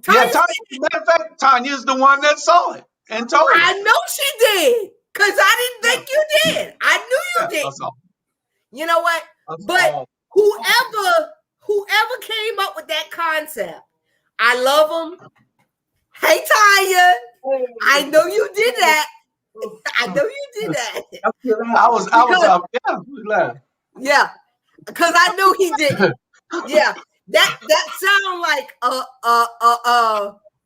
Matter of fact, Tanya's the one that saw it and told me. I know she did, because I didn't think you did. I knew you did. You know what? But whoever came up with that concept, I love them. Hey, Tanya, I know you did that. I know you did that. I was up. Yeah, because I knew he did. Yeah, that sound like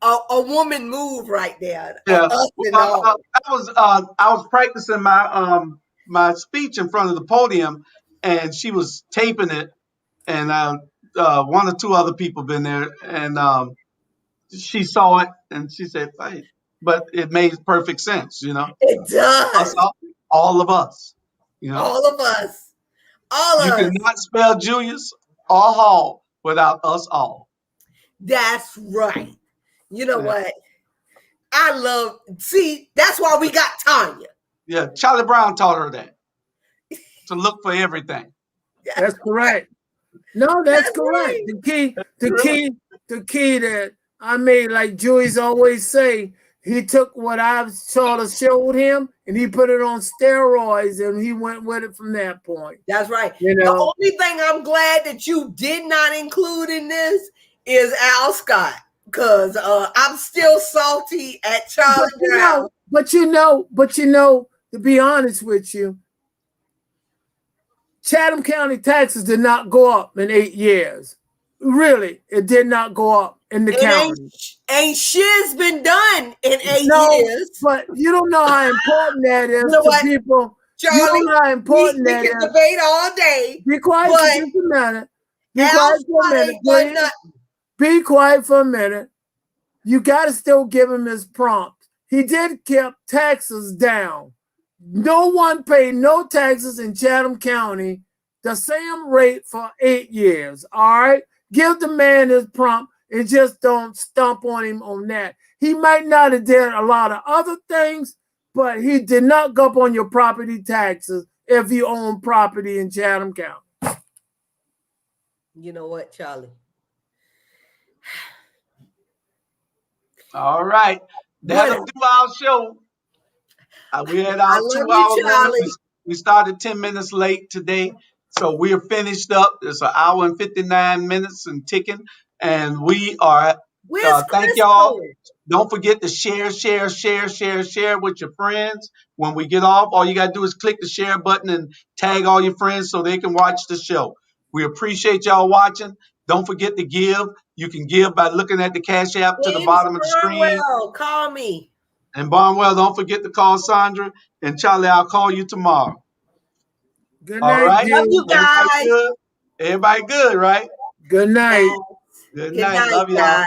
a woman move right there. Yeah, I was practicing my speech in front of the podium, and she was taping it, and one or two other people been there, and she saw it, and she said, "Hey," but it made perfect sense, you know. It does. All of us, you know. All of us. You cannot spell Julius or Hall without us all. That's right. You know what? That's why we got Tanya. Yeah, Charlie Brown taught her that. To look for everything. That's correct. No, that's correct. Right. The key that I made, like Julius always say, he took what I sort of showed him and he put it on steroids and he went with it from that point. That's right. You know? The only thing I'm glad that you did not include in this is Al Scott, because I'm still salty at Charlie Brown. But you know, to be honest with you, Chatham County taxes did not go up in 8 years. Really, it did not go up in the county. Ain't shit's been done in 8 years. But you don't know how important that is to people. Charlie, you don't know how important that is. We can debate all day. Be quiet for just a minute. Be quiet for a minute, please. Be quiet for a minute. You got to still give him his prompts. He did keep taxes down. No one paid no taxes in Chatham County the same rate for 8 years. All right? Give the man his prompt and just don't stomp on him on that. He might not have did a lot of other things, but he did not go up on your property taxes if you own property in Chatham County. You know what, Charlie? All right. That'll do our show. We had our 2 hour limit. We started 10 minutes late today. So we're finished up. It's an hour and 59 minutes and ticking. And we are, thank y'all. Don't forget to share with your friends. When we get off, all you got to do is click the share button and tag all your friends so they can watch the show. We appreciate y'all watching. Don't forget to give. You can give by looking at the Cash App to the bottom of the screen. Call me. And Barnwell, don't forget to call Sandra. And Charlie, I'll call you tomorrow. Good night, all right? Love you guys. Everybody good, right? Good night. Good night. Love y'all.